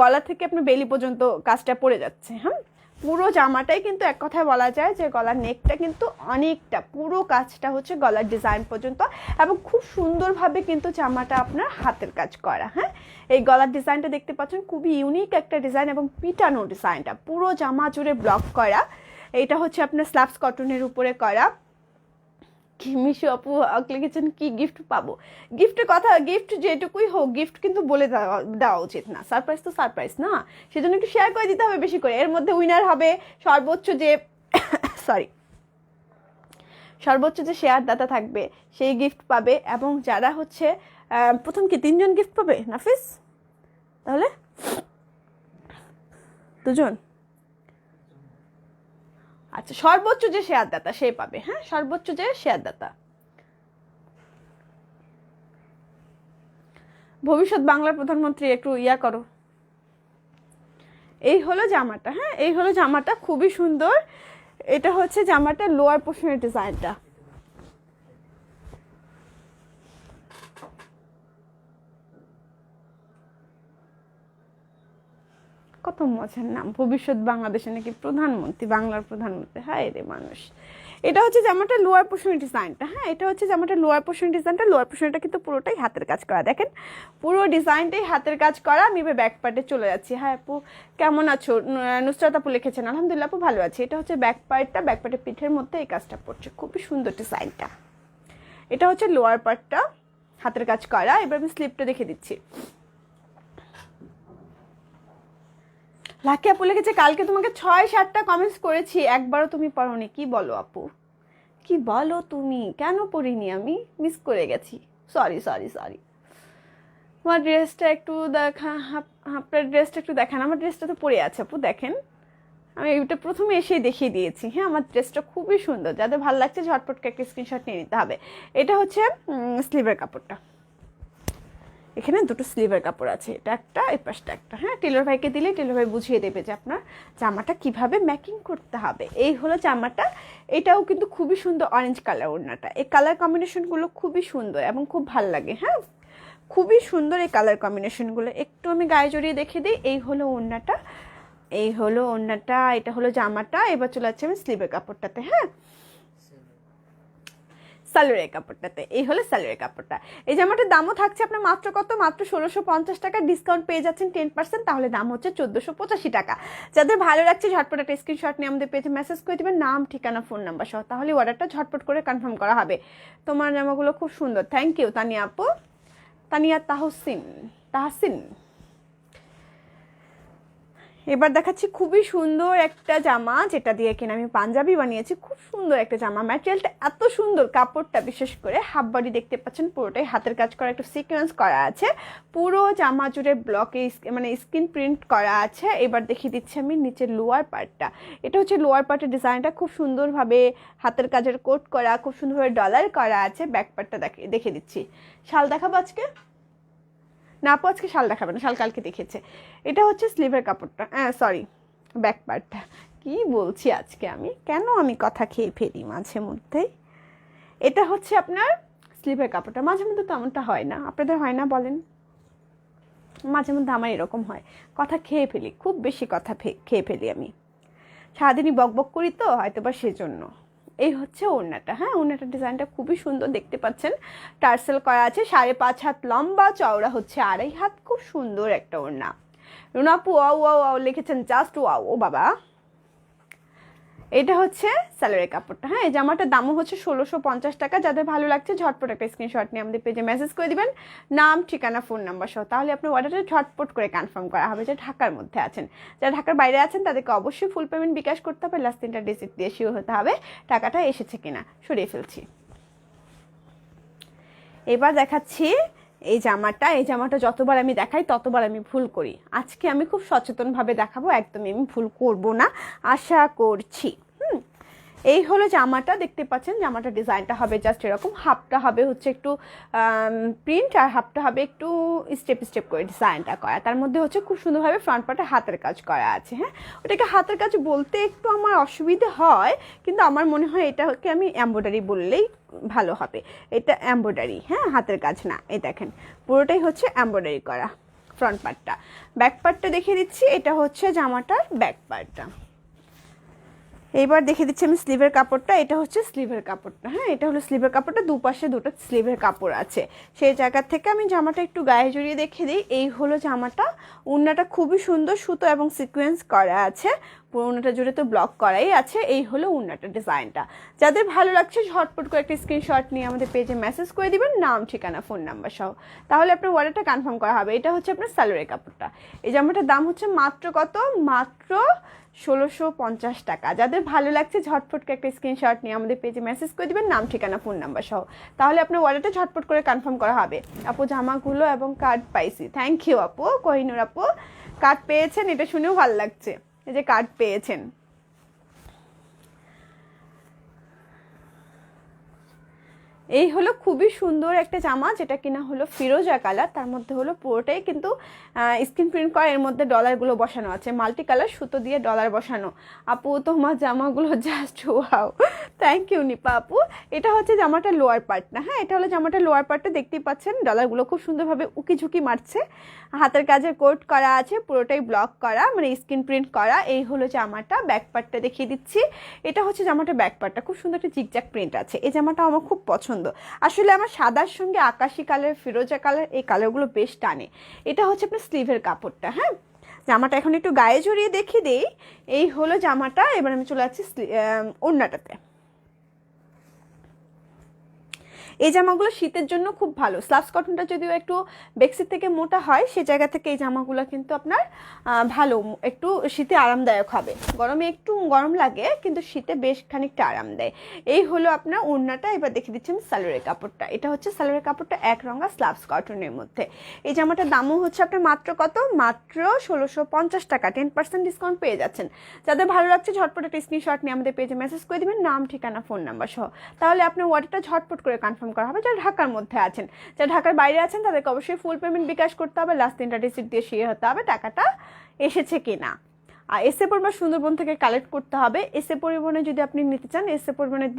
গলা থেকে আপনার বেলি পর্যন্ত কাজটা পড়ে যাচ্ছে। হ্যাঁ, পুরো জামাটাই কিন্তু এক কথায় বলা যায় যে গলার নেকটা কিন্তু অনেকটা, পুরো কাজটা হচ্ছে গলার ডিজাইন পর্যন্ত, এবং খুব সুন্দরভাবে কিন্তু জামাটা আপনার হাতের কাজ করা। হ্যাঁ, এই গলার ডিজাইনটা দেখতে পাচ্ছেন, খুবই ইউনিক একটা ডিজাইন এবং পিটানো ডিজাইনটা, পুরো জামা জুড়ে ব্লক করা। এটা হচ্ছে আপনার স্ল্যাবস কটনের উপরে করা। মিশু আপু লিখেছেন কি গিফট পাবো? গিফটের কথা, গিফট যেটুকুই হোক, গিফট কিন্তু বলে দেওয়া উচিত না, সারপ্রাইজ তো সারপ্রাইজ না, সেজন্য একটু শেয়ার করে দিতে হবে বেশি করে। এর মধ্যে উইনার হবে সর্বোচ্চ যে সর্বোচ্চ যে শেয়ার দাতা থাকবে সেই গিফট পাবে, এবং যারা হচ্ছে প্রথম কি 3জন গিফট পাবে নাফিস, তাহলে 2জন, আচ্ছা সর্বোচ্চ যে শেয়ার দাতা সে পাবে। হ্যাঁ, সর্বোচ্চ যে শেয়ার দাতা। ভবিষ্যৎ বাংলার প্রধানমন্ত্রী একটু ইয়া করো। এই হলো জামাটা, হ্যাঁ এই হলো জামাটা, খুবই সুন্দর। এটা হচ্ছে জামাটা লোয়ার পোর্শনের ডিজাইনটা, কত মজার নাম, ভবিষ্যৎ বাংলাদেশে নাকি প্রধানমন্ত্রী, বাংলার প্রধানমন্ত্রী, হায় রে মানুষ। এটা হচ্ছে জামাটা লোয়ার পোর্শনের ডিজাইনটা, হ্যাঁ এটা হচ্ছে জামাটা লোয়ার পোর্শনের ডিজাইনটা। লোয়ার পোর্শনটা কিন্তু পুরোটাই হাতের কাজ করা, দেখেন পুরো ডিজাইনটাই হাতের কাজ করা। আমি এবার ব্যাক পার্টে চলে যাচ্ছি। হ্যাঁ আপু কেমন আছো? নুসরাত আপু লিখেছেন আলহামদুলিল্লাহ আপু ভালো আছি। এটা হচ্ছে ব্যাক পার্টটা, ব্যাক পার্টের পিঠের মধ্যে এই কাজটা পড়ছে, খুবই সুন্দর ডিজাইনটা। এটা হচ্ছে লোয়ার পার্টটা হাতের কাজ করা। এবার আমি স্লিপটা দেখে দিচ্ছি। লাকি আপু লিখেছে কালকে তোমাকে 6-7টা কমেন্টস করেছি, একবারও তুমি পড়োনি। কি বলো আপু, কি বলো তুমি? কেন পড়িনি আমি? মিস করে গেছি, সরি সরি সরি। আমার ড্রেসটা একটু দেখা, আপনার ড্রেসটা একটু দেখান। আমার ড্রেসটা তো পরে আছে আপু, দেখেন আমি এটা প্রথমে এসেই দেখিয়ে দিয়েছি। হ্যাঁ আমার ড্রেসটা খুবই সুন্দর, যাদের ভালো লাগছে ঝটপট একটা স্ক্রিনশট নিয়ে নিতে হবে। এটা হচ্ছে স্লিভের কাপড়টা, এখানে দুটো স্লিভের কাপড় আছে, এটা একটা এই পাশটা একটা। হ্যাঁ টেলর ভাইকে দিলে টেলর ভাই বুঝিয়ে দেবে যে আপনার জামাটা কিভাবে মেকিং করতে হবে। এই হলো জামাটা। এটাও কিন্তু খুবই সুন্দর অরেঞ্জ কালার ওড়নাটা। এই কালার কম্বিনেশনগুলো খুবই সুন্দর এবং খুব ভালো লাগে। হ্যাঁ খুবই সুন্দর এই কালার কম্বিনেশনগুলো। একটু আমি গায়ে জড়িয়ে দেখে দিই। এই হলো ওড়নাটা, এই হলো ওড়নাটা, এটা হলো জামাটা। এবার চলে যাচ্ছে আমি স্লিভের কাপড়টাতে। হ্যাঁ সালোয়ারের কাপড়টাতে, এই হলো সালোয়ারের কাপড়টা। এই জামাটার দামও থাকছে আপনার মাত্র কত? মাত্র 1650 টাকা। ডিসকাউন্ট পেয়ে যাচ্ছেন 10%, তাহলে দাম হচ্ছে 1485 টাকা। যাদের ভালো লাগছে ঝটপট একটা স্ক্রিনশট নিয়ে আমাদের পেজে মেসেজ করে দেবেন, নাম ঠিকানা ফোন নাম্বার সহ, তাহলে অর্ডারটা ঝটপট করে কনফার্ম করা হবে। তোমার জামাগুলো খুব সুন্দর, থ্যাংক ইউ তানিয়া আপু, তানিয়া তাহসিন। এবার দেখাচ্ছি খুবই সুন্দর একটা জামা, যেটা দিয়ে কিনা আমি পাঞ্জাবি বানিয়েছি। খুব সুন্দর একটা জামা, ম্যাটেরিয়ালটা এত সুন্দর, কাপড়টা বিশেষ করে হাফ বডি দেখতে পাচ্ছেন, পুরোটাই হাতের কাজ করা, একটু সিকোয়েন্স করা আছে। পুরো জামা জুড়ে ব্লকে মানে স্ক্রিন প্রিন্ট করা আছে। এবার দেখিয়ে দিচ্ছি আমি নিচের লোয়ার পার্টটা। এটা হচ্ছে লোয়ার পার্টের ডিজাইনটা, খুব সুন্দরভাবে হাতের কাজের কোট করা, খুব সুন্দরভাবে ডলার করা আছে। ব্যাক পার্টটা দেখে দিচ্ছি। শাল দেখাবো আজকে না আপু, আজকে শাল দেখাবে না, শাল কালকে দেখেছে। এটা হচ্ছে স্লিভের কাপড়টা, সরি ব্যাক পার্টটা। কি বলছি আজকে আমি, কেন আমি কথা খেয়ে ফেলি মাঝে মধ্যেই। এটা হচ্ছে আপনার স্লিভের কাপড়টা। মাঝে মধ্যে তো এমনটা হয় না, আপনাদের হয় না বলেন? মাঝে মধ্যে আমার এরকম হয়, কথা খেয়ে ফেলি, খুব বেশি কথা খেয়ে ফেলি আমি, সারাদিনই বক বক করি তো হয়তো বা সেজন্য। এই হচ্ছে ওড়নাটা। হ্যাঁ ওড়নাটার ডিজাইনটা খুবই সুন্দর, দেখতে পাচ্ছেন টার্সেল করা আছে। 5.5 হাত লম্বা, চওড়া হচ্ছে 2.5 হাত। খুব সুন্দর একটা ওড়না। রুনাপু ওয়াও ওয়াও ওয়াও লিখেছেন, জাস্ট ওয়াও। ও বাবা, এটা হচ্ছে সালোয়ারের কাপড়টা। হ্যাঁ এই জামাটার দামও হচ্ছে 1650 টাকা। যাদের ভালো লাগছে ঝটপট একটা স্ক্রিনশট নিয়ে আমাদের পেজে মেসেজ করে দিবেন, নাম ঠিকানা ফোন নাম্বার সহ, তাহলে আপনার অর্ডারটা ঝটপট করে কনফার্ম করা হবে। যে ঢাকার মধ্যে আছেন, যারা ঢাকার বাইরে আছেন তাদেরকে অবশ্যই ফুল পেমেন্ট বিকাশ করতে হবে, লাস্ট 3টা ডিজিট দিয়ে শিওর হতে হবে টাকাটা এসেছে কিনা। সরিয়ে ফেলছি। এবার দেখাচ্ছি এই জামাটা। এই জামাটা যতবার আমি দেখাই ততবার আমি ভুল করি, আজকে আমি খুব সচেতনভাবে দেখাবো, একদমই আমি ভুল করব না আশা করছি। এই হলো জামাটা, দেখতে পাচ্ছেন জামাটা ডিজাইনটা হবে জাস্ট এরকম। হাফটা হবে হচ্ছে একটু প্রিন্ট, আর হাফটা হবে একটু স্টেপ স্টেপ করে ডিজাইনটা করা। তার মধ্যে হচ্ছে খুব সুন্দরভাবে ফ্রন্ট পার্টে হাতের কাজ করা আছে। হ্যাঁ ওটাকে হাতের কাজ বলতে একটু আমার অসুবিধে হয়, কিন্তু আমার মনে হয় এটাকে আমি এমব্রয়ডারি বললেই ভালো হবে। এটা এমব্রয়ডারি, হ্যাঁ হাতের কাজ না। এই দেখেন পুরোটাই হচ্ছে এমব্রয়ডারি করা ফ্রন্ট পার্টটা। ব্যাক পার্টটা দেখিয়ে দিচ্ছি, এটা হচ্ছে জামাটার ব্যাক পার্টটা। এইবার দেখে দিচ্ছি আমি স্লিভের কাপড়টা। এটা হচ্ছে স্লিভের কাপড়টা। হ্যাঁ এটা হলো স্লিভের কাপড়টা, দুপাশে দুটো স্লিভের কাপড় আছে। সেই জায়গা থেকে আমি জামাটা একটু গায়ে জড়িয়ে দেখে দিই। এই হলো জামাটা। ওড়নাটা খুবই সুন্দর, সুতো এবং সিকোয়েন্স করা আছে, পুরো ওড়নাটা জুড়ে তো ব্লক করাই আছে। এই হলো ওড়নাটার ডিজাইনটা। যাদের ভালো লাগছে ঝটপট করে একটা স্ক্রিনশট নিয়ে আমাদের পেজে মেসেজ করে দিবেন, নাম ঠিকানা ফোন নাম্বার সহ, তাহলে আপনার অর্ডারটা কনফার্ম করা হবে। এটা হচ্ছে আপনার সালোয়ারের কাপড়টা। এই জামাটার দাম হচ্ছে মাত্র কত? মাত্র 1650 টাকা। যাদের ভালো লাগছে ঝটপটকে একটা স্ক্রিনশট নিয়ে আমাদের পেজে মেসেজ করে দিবেন, নাম ঠিকানা ফোন নাম্বার সহ, তাহলে আপনার অর্ডারটা ঝটপট করে কনফার্ম করা হবে। আপু জামাগুলো এবং কার্ড পাইছি, থ্যাংক ইউ আপু। কোহিনুর আপু কার্ড পেয়েছেন, এটা শুনেও ভালো লাগছে, এই যে কার্ড পেয়েছেন। এই হলো খুবই সুন্দর একটা জামা, যেটা কিনা হলো ফিরোজা কালার, তার মধ্যে হলো পুরোটাই কিন্তু স্ক্রিন প্রিন্ট করা, এর মধ্যে ডলারগুলো বসানো আছে, মাল্টি কালার সুতো দিয়ে ডলার বসানো। আপু তোমার জামাগুলো just wow, thank you Nipa আপু। এটা হচ্ছে জামাটা লোয়ার পার্ট না, হ্যাঁ এটা হলো জামাটা লোয়ার পার্টটা, দেখতেই পাচ্ছেন ডলারগুলো খুব সুন্দরভাবে উকি ঝুঁকি মারছে, হাতের কাজের কোট করা আছে, পুরোটাই ব্লক করা মানে স্ক্রিন প্রিন্ট করা। এই হলো জামাটা, ব্যাক পার্টটা দেখিয়ে দিচ্ছি। এটা হচ্ছে জামাটা ব্যাক পার্টটা, খুব সুন্দর একটা জিগজ্যাগ প্রিন্ট আছে। এই জামাটা আমার খুব পছন্দ, আসলে আমার সাদার সঙ্গে আকাশি কালার, ফিরোজা কালার, এই কালারগুলো বেশ টানে। এটা হচ্ছে আপনার স্লিভের কাপড়টা, হ্যাঁ জামাটা এখন একটু গায়ে জড়িয়ে দেখিয়ে দিই। এই হলো জামাটা, এবার আমি চলে যাচ্ছি ওড়নাটাতে। এই জামাগুলো শীতের জন্য খুব ভালো, স্লাবস কটনটা যদিও একটু বেক্সির থেকে মোটা হয়, সে জায়গা থেকে এই জামাগুলো কিন্তু আপনার ভালো, একটু শীতে আরামদায়ক হবে। গরমে একটু গরম লাগে, কিন্তু শীতে বেশ খানিকটা আরাম দেয়। এই হলো আপনার ওড়নাটা। এবার দেখে দিচ্ছি আমি সালোয়ারের কাপড়টা। এটা হচ্ছে সালোয়ারের কাপড়টা এক রঙা স্লাবস কটনের মধ্যে। এই জামাটার দামও হচ্ছে আপনার মাত্র কত, মাত্র 1650 টাকা, 10% ডিসকাউন্ট পেয়ে যাচ্ছেন। যাদের ভালো লাগছে ঝটপট একটা স্ক্রিনশট নিয়ে আমাদের পেজে মেসেজ করে দেবেন, নাম ঠিকানা ফোন নাম্বার সহ, তাহলে আপনার অর্ডারটা ঝটপট করে কনফার্ম করা হবে। যারা ঢাকার মধ্যে আছেন, যারা ঢাকার বাইরে আছেন, তাদেরকে অবশ্যই ফুল পেমেন্ট বিকাশ করতে হবে, লাস্ট 3টা ডিজিট দিয়ে শেয়ার হতে হবে টাকাটা এসেছে কিনা। আর এসএ পরিবহন সুন্দরবন থেকে কালেক্ট করতে হবে। এসএ পরিবহনে যদি আপনি নিতে চান, এসএ পরিবহনের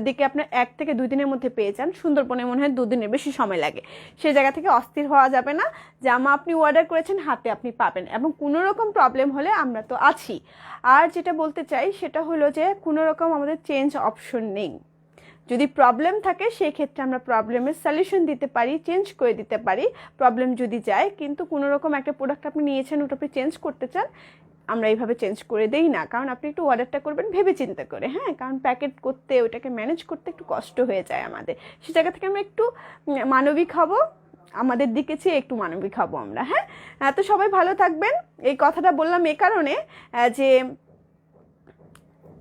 দিকে আপনার 1 থেকে 2 দিনের মধ্যে পেয়ে যান, সুন্দরবনে মনে হয় 2 দিনের বেশি সময় লাগে। সেই জায়গা থেকে অস্থির হওয়া যাবে না, জামা আপনি অর্ডার করেছেন হাতে আপনি পাবেন, এবং কোনো রকম প্রবলেম হলে আমরা তো আছি। আর যেটা বলতে চাই সেটা হলো যে কোনো রকম আমাদের চেঞ্জ অপশন নেই। যদি প্রবলেম থাকে সেই ক্ষেত্রে আমরা প্রবলেমের সলিউশন দিতে পারি, চেঞ্জ করে দিতে পারি প্রবলেম যদি যায়, কিন্তু কোনো রকম একটা প্রোডাক্ট আপনি নিয়েছেন ওটা আপনি চেঞ্জ করতে চান, আমরা এইভাবে চেঞ্জ করে দেই না। কারণ আপনি একটু অর্ডারটা করবেন ভেবে চিন্তা করে, হ্যাঁ কারণ প্যাকেট করতে ওটাকে ম্যানেজ করতে একটু কষ্ট হয়ে যায় আমাদের। সে জায়গা থেকে আমরা একটু মানবিক হব, আমাদের দিকে চেয়ে একটু মানবিক হব আমরা। হ্যাঁ তো সবাই ভালো থাকবেন। এই কথাটা বললাম এ কারণে যে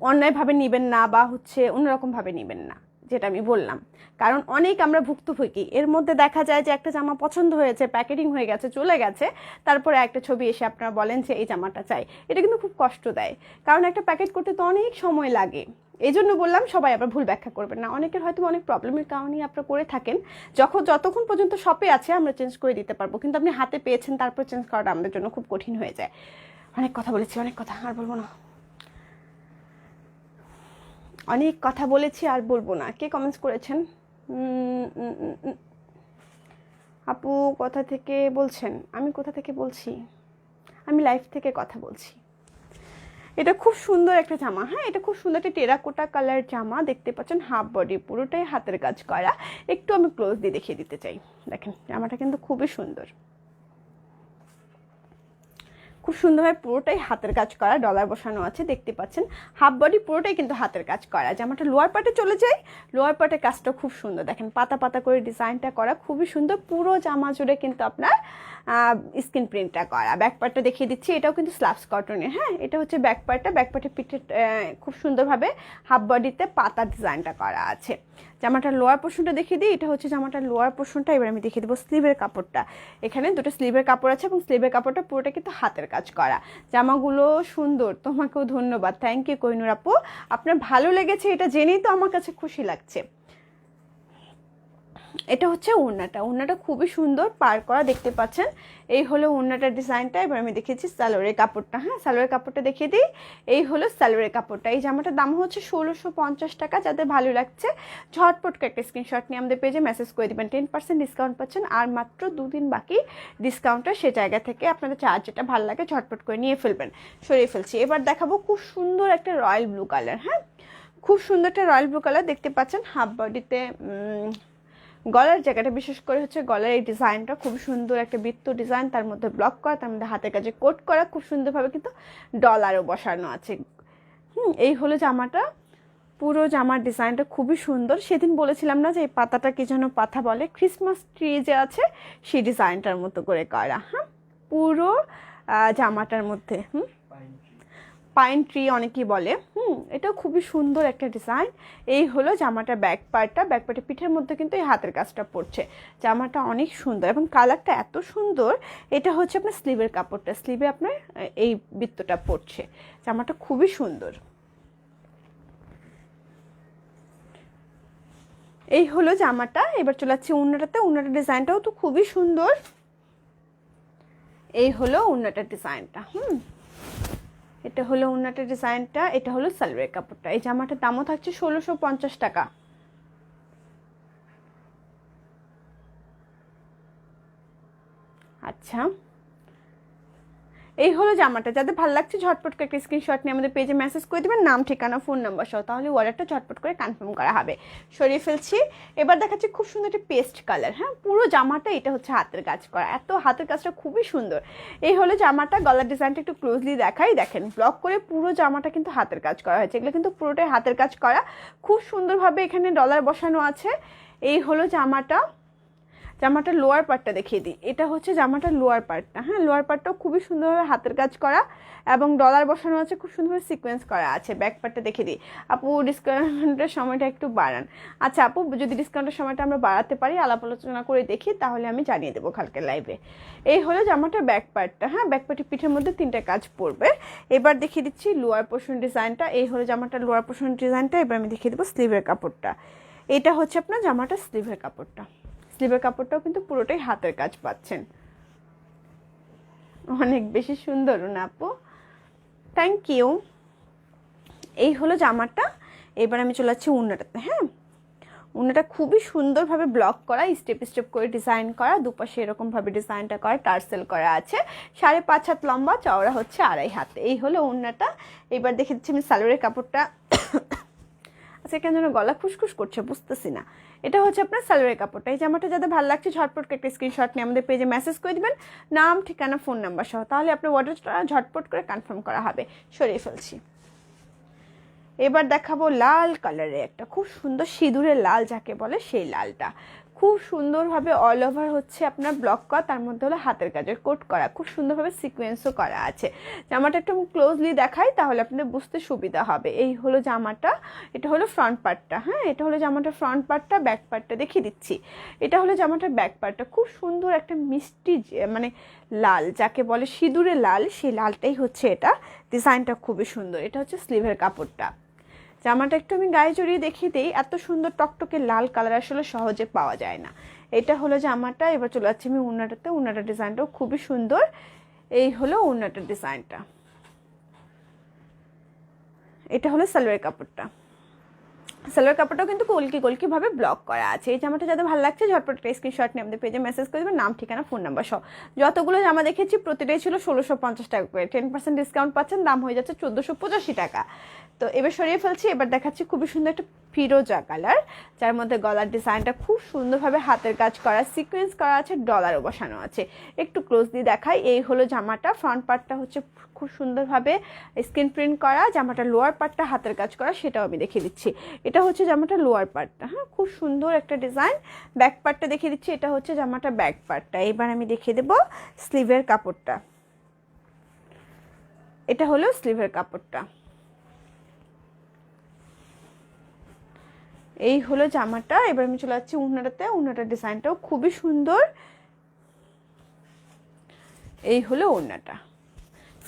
অন্যায়ভাবে নেবেন না, বা হচ্ছে অন্যরকমভাবে নেবেন না, যেটা আমি বললাম। কারণ অনেক আমরা ভুক্তভোগী, এর মধ্যে দেখা যায় যে একটা জামা পছন্দ হয়েছে, প্যাকেটিং হয়ে গেছে, চলে গেছে, তারপরে একটা ছবি এসে আপনারা বলেন যে এই জামাটা চাই। এটা কিন্তু খুব কষ্ট দেয়, কারণ একটা প্যাকেট করতে তো অনেক সময় লাগে। এই জন্য বললাম সবাই আবার ভুল ব্যাখ্যা করবেন না, অনেকের হয়তো অনেক প্রবলেমের কারণেই আপনারা করে থাকেন। যতক্ষণ পর্যন্ত শপে আছে আমরা চেঞ্জ করে দিতে পারবো, কিন্তু আপনি হাতে পেয়েছেন তারপর চেঞ্জ করাটা আমাদের জন্য খুব কঠিন হয়ে যায়। অনেক কথা বলেছি, অনেক কথা আর বলবো না, অনেক কথা বলেছি আর বলবো না। কে কমেন্টস করেছেন? আপু কোথা থেকে বলছেন? আমি কোথা থেকে বলছি? আমি লাইভ থেকে কথা বলছি। এটা খুব সুন্দর একটা জামা, হ্যাঁ এটা খুব সুন্দর একটা টেরাকোটা কালার জামা, দেখতে পাচ্ছেন হাফ বডি, পুরোটাই হাতের কাজ করা। একটু আমি ক্লোজ দিয়ে দেখিয়ে দিতে চাই, দেখেন জামাটা কিন্তু খুবই সুন্দর, খুব সুন্দরভাবে পুরোটাই হাতের কাজ করা, ডলার বসানো আছে, দেখতে পাচ্ছেন হাফ বডি পুরোটাই কিন্তু হাতের কাজ করা। জামাটা লোয়ার পার্টে চলে যায়, লোয়ার পার্টের কাজটা খুব সুন্দর, দেখেন পাতা পাতা করে ডিজাইনটা করা, খুবই সুন্দর। পুরো জামা জুড়ে কিন্তু আপনার স্ক্রিন প্রিন্টটা করা। ব্যাক পার্টটা দেখিয়ে দিচ্ছি, এটাও কিন্তু স্লাবস কটনের, হ্যাঁ এটা হচ্ছে ব্যাক পার্টটা, ব্যাক পার্টের পিঠে খুব সুন্দরভাবে হাফ বডিতে পাতা ডিজাইনটা করা আছে। জামাটার লোয়ার পোর্শনটা দেখিয়ে দিই, এটা হচ্ছে জামাটার লোয়ার পোর্শনটা। এবার আমি দেখিয়ে দেবো স্লিভের কাপড়টা। এখানে দুটো স্লিভের কাপড় আছে, এবং স্লিভের কাপড়টা পুরোটা কিন্তু হাতের কাজ করা। জামাগুলো সুন্দর, তোমাকেও ধন্যবাদ, থ্যাংক ইউ কোহিনুর আপু। আপনার ভালো লেগেছে এটা জেনেই তো আমার কাছে খুশি লাগছে। এটা হচ্ছে ওড়নাটা, ওড়নাটা খুবই সুন্দর পার করা, দেখতে পাচ্ছেন। এই হলো ওড়নাটার ডিজাইনটা। এবার আমি দেখিয়েছি সালোয়ারের কাপড়টা, হ্যাঁ সালোয়ারের কাপড়টা দেখিয়ে দিই। এই হলো সালোয়ারের কাপড়টা। এই জামাটার দাম হচ্ছে 1650 টাকা। যাদের ভালো লাগছে ঝটপট একটা স্ক্রিনশট নিয়ে আমাদের পেজে মেসেজ করে দেবেন, 10% ডিসকাউন্ট পাচ্ছেন, আর মাত্র 2 দিন বাকি ডিসকাউন্টটা। সে জায়গা থেকে আপনাদের চার্জ যেটা ভালো লাগে ঝটপট করে নিয়ে ফেলবেন। সরিয়ে ফেলছি। এবার দেখাবো খুব সুন্দর একটা রয়্যাল ব্লু কালার, হ্যাঁ খুব সুন্দর একটা রয়্যাল ব্লু কালার, দেখতে পাচ্ছেন হাফ বডিতে গলার জায়গাটা, বিশেষ করে হচ্ছে গলার এই ডিজাইনটা খুব সুন্দর, একটা বৃত্ত ডিজাইন, তার মধ্যে ব্লক করা, তার মধ্যে হাতের কাছে কোট করা, খুব সুন্দরভাবে কিন্তু ডলারও বসানো আছে। এই হলো জামাটা, পুরো জামার ডিজাইনটা খুবই সুন্দর। সেদিন বলেছিলাম না যে এই পাতাটা কি যেন পাতা বলে, ক্রিসমাস ট্রি যে আছে সেই ডিজাইনটার মতো করে করা, হ্যাঁ পুরো জামাটার মধ্যে পাইন ট্রি অনেকেই বলে, এটা খুবই সুন্দর একটা ডিজাইন। এই হলো জামাটা ব্যাক পার্টটা, ব্যাক পার্টের পিঠের মধ্যে কিন্তু এই হাতের কাজটা পড়ছে। জামাটা অনেক সুন্দর এবং কালারটা এত সুন্দর। এটা হচ্ছে আপনার স্লিভের কাপড়টা, স্লিভে আপনার এই বৃত্তটা পড়ছে। জামাটা খুবই সুন্দর। এই হলো জামাটা। এবার চলে যাচ্ছি ওড়নাটাতে। ওড়নাটার ডিজাইনটাও তো খুবই সুন্দর। এই হলো ওড়নাটার ডিজাইনটা। এটা হলো ওড়নাটার ডিজাইনটা। এটা হলো সালোয়ারের কাপড়টা। এই জামাটার দামও থাকছে 1650 টাকা। আচ্ছা, এই হলো জামাটা। যাদের ভালো লাগছে ঝটপট করে একটা স্ক্রিনশট নিয়ে আমাদের পেজে মেসেজ করে দেবেন, নাম ঠিকানা ফোন নাম্বার সহ, তাহলে অর্ডারটা ঝটপট করে কনফার্ম করা হবে। সরিয়ে ফেলছি। এবার দেখাচ্ছি খুব সুন্দর একটা পেস্ট কালার। হ্যাঁ, পুরো জামাটা এটা হচ্ছে হাতের কাজ করা, এত হাতের কাজটা খুবই সুন্দর। এই হলো জামাটা। গলার ডিজাইনটা একটু ক্লোজলি দেখাই, দেখেন ব্লক করে পুরো জামাটা কিন্তু হাতের কাজ করা হয়েছে। এগুলো কিন্তু পুরোটাই হাতের কাজ করা, খুব সুন্দরভাবে এখানে ডলার বসানো আছে। এই হলো জামাটা। জামাটার লোয়ার পার্টটা দেখিয়ে দিই। এটা হচ্ছে জামাটার লোয়ার পার্টটা। হ্যাঁ, লোয়ার পার্টটাও খুবই সুন্দরভাবে হাতের কাজ করা এবং ডলার বসানো আছে, খুব সুন্দরভাবে সিকোয়েন্স করা আছে। ব্যাক পার্টটা দেখিয়ে দিই। আপু ডিসকাউন্টের সময়টা একটু বাড়ান। আচ্ছা আপু, যদি ডিসকাউন্টের সময়টা আমরা বাড়াতে পারি, আলাপ আলোচনা করে দেখি, তাহলে আমি জানিয়ে দেবো কালকে লাইভে। এই হলো জামাটার ব্যাক পার্টটা। হ্যাঁ, ব্যাক পার্টের পিঠের মধ্যে 3টা কাজ পড়বে। এবার দেখিয়ে দিচ্ছি লোয়ার পোর্শন ডিজাইনটা। এই হলো জামাটার লোয়ার পোর্শন ডিজাইনটা। এবার আমি দেখিয়ে দেবো স্লিভের কাপড়টা। এটা হচ্ছে আপনার জামাটার স্লিভের কাপড়টা। স্লিভের কাপড়টাও কিন্তু পুরোটাই হাতের কাজ পাচ্ছেন। অনেক বেশি সুন্দর না আপু? Thank you. এই হলো জামাটা। এবার আমি চলে যাচ্ছি ওড়নাটাতে। হ্যাঁ, ওড়নাটা খুবই সুন্দরভাবে ব্লক করা, স্টেপ স্টেপ করে ডিজাইন করা, দুপাশে এরকমভাবে ডিজাইনটা করা, টার্সেল করা আছে। 5.5 হাত লম্বা, চওড়া হচ্ছে 2.5 হাত। এই হলো ওড়নাটা। এবার দেখে দিচ্ছি আমি সালোয়ারের কাপড়টা। আজকে কেন যেন গলা খুশখুশ করছে, বুঝতেছি না। এটা হচ্ছে আপনার সালোয়ারের কাপড়টা। এই জামাটা যাদের ভালো লাগছে ঝটপট একটা স্ক্রিনশট নিয়ে আমাদের পেজে মেসেজ করে দিবেন, নাম ঠিকানা ফোন নাম্বার সহ, তাহলে আপনার অর্ডারটা ঝটপট করে কনফার্ম করা হবে। সরিয়ে ফেলছি। এবার দেখাবো লাল কালারের একটা খুব সুন্দর সিঁদুরের লাল যাকে বলে, সেই লালটা খুব সুন্দরভাবে অল ওভার হচ্ছে আপনার ব্লক করা, তার মধ্যে হলো হাতের কাজের কোট করা, খুব সুন্দরভাবে সিকোয়েন্সও করা আছে। জামাটা একটু ক্লোজলি দেখাই, তাহলে আপনাদের বুঝতে সুবিধা হবে। এই হলো জামাটা। এটা হলো ফ্রন্ট পার্টটা। হ্যাঁ, এটা হলো জামাটার ফ্রন্ট পার্টটা। ব্যাক পার্টটা দেখিয়ে দিচ্ছি। এটা হলো জামাটার ব্যাক পার্টটা। খুব সুন্দর একটা মিষ্টি মানে লাল যাকে বলে, সিঁদুরের লাল, সেই লালটাই হচ্ছে এটা। ডিজাইনটা খুবই সুন্দর। এটা হচ্ছে স্লিভের কাপড়টা। জামাটা একটু আমি গায়ে জড়িয়ে দেখিয়ে দিই। এত সুন্দর টকটকে লাল কালার আসলে সহজে পাওয়া যায় না। এটা হলো জামাটা। এবার চলে যাচ্ছি আমি ওড়নাটাতে। ওড়নাটার ডিজাইনটাও খুবই সুন্দর। এই হলো ওড়নাটার ডিজাইনটা। এটা হলো সালোয়ারের কাপড়টা। সালোয়ার কাপড়টাও কিন্তু কলকিভাবে ব্লক করা আছে। এই জামাটা যাদের ভালো লাগছে ঝটপট একটা স্ক্রিনশট নিয়ে আমাদের পেজে মেসেজ করে দেবেন, নাম ঠিকানা ফোন নাম্বার সহ। যতগুলো জামা দেখেছি প্রতিটাই ছিল 1650 টাকা করে। 10% ডিসকাউন্ট পাচ্ছেন, দাম হয়ে যাচ্ছে 1485 টাকা। তো এবার সরিয়ে ফেলছি। এবার দেখাচ্ছি খুবই সুন্দর একটা ফিরোজা কালার, যার মধ্যে গলার ডিজাইনটা খুব সুন্দরভাবে হাতের কাজ করা, সিকোয়েন্স করা আছে, ডলারও বসানো আছে। একটু ক্লোজলি দেখাই। এই হলো জামাটা। ফ্রন্ট পার্টটা হচ্ছে খুব সুন্দরভাবে স্ক্রিন প্রিন্ট করা। জামাটা লোয়ার পার্টটা হাতের কাজ করা, সেটাও আমি দেখিয়ে দিচ্ছি। এটা হচ্ছে জামাটা লোয়ার পার্টটা। হ্যাঁ, খুব সুন্দর একটা ডিজাইন। ব্যাক পার্টটা দেখিয়ে দিচ্ছি। এটা হচ্ছে জামাটা ব্যাক পার্টটা। এবার আমি দেখিয়ে দেবো স্লিভের কাপড়টা। এটা হলো স্লিভের কাপড়টা। এই হলো জামাটা। এবার আমি চলে যাচ্ছি ওড়নাটাতে। ওড়নাটার ডিজাইনটাও খুবই সুন্দর। এই হলো ওড়নাটা।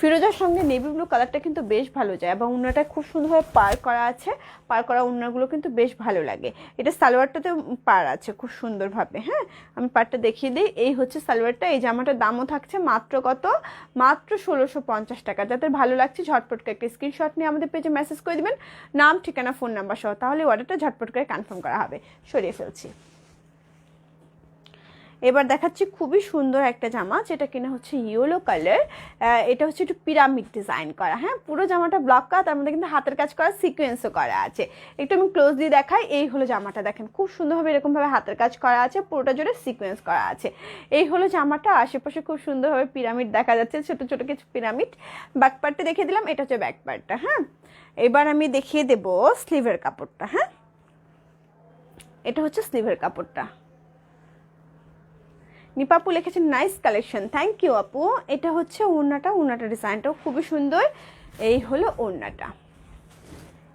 ফিরোজার সঙ্গে নেভি ব্লু কালারটা কিন্তু বেশ ভালো যায়, এবং ওড়নাটা খুব সুন্দরভাবে পার করা আছে। পার করা ওড়নাগুলো কিন্তু বেশ ভালো লাগে। এটা সালোয়ারটাতে পার আছে খুব সুন্দরভাবে। হ্যাঁ, আমি পারটা দেখিয়ে দিই। এই হচ্ছে সালোয়ারটা। এই জামাটার দামও থাকছে মাত্র কত? মাত্র 1650 টাকা। যাদের ভালো লাগছে ঝটপট করে একটা স্ক্রিনশট নিয়ে আমাদের পেজে মেসেজ করে দিবেন, নাম ঠিকানা ফোন নাম্বার সহ, তাহলে অর্ডারটা ঝটপট করে কনফার্ম করা হবে। সরিয়ে ফেলছি। এবার দেখাচ্ছি খুবই সুন্দর একটা জামা, যেটা কিনা হচ্ছে ইয়েলো কালার। এটা হচ্ছে একটু পিরামিড ডিজাইন করা। হ্যাঁ, পুরো জামাটা ব্লক করা, তার মধ্যে কিন্তু হাতের কাজ করা, সিকোয়েন্সও করা আছে। একটু আমি ক্লোজলি দেখাই। এই হলো জামাটা। দেখেন খুব সুন্দরভাবে এরকমভাবে হাতের কাজ করা আছে, পুরোটা জুড়ে সিকোয়েন্স করা আছে। এই হলো জামাটা। আশেপাশে খুব সুন্দরভাবে পিরামিড দেখা যাচ্ছে, ছোট ছোট কিছু পিরামিড। ব্যাক পার্টটা দেখিয়ে দিলাম। এটা হচ্ছে ব্যাক পার্টটা। হ্যাঁ, এবার আমি দেখিয়ে দেবো স্লিভের কাপড়টা। হ্যাঁ, এটা হচ্ছে স্লিভের কাপড়টা। নিপাপু লিখেছেন নাইস কালেকশন, থ্যাংক ইউ আপু। এটা হচ্ছে ওড়নাটা। ওড়নাটা ডিজাইনটাও খুবই সুন্দর। এই হলো ওড়নাটা।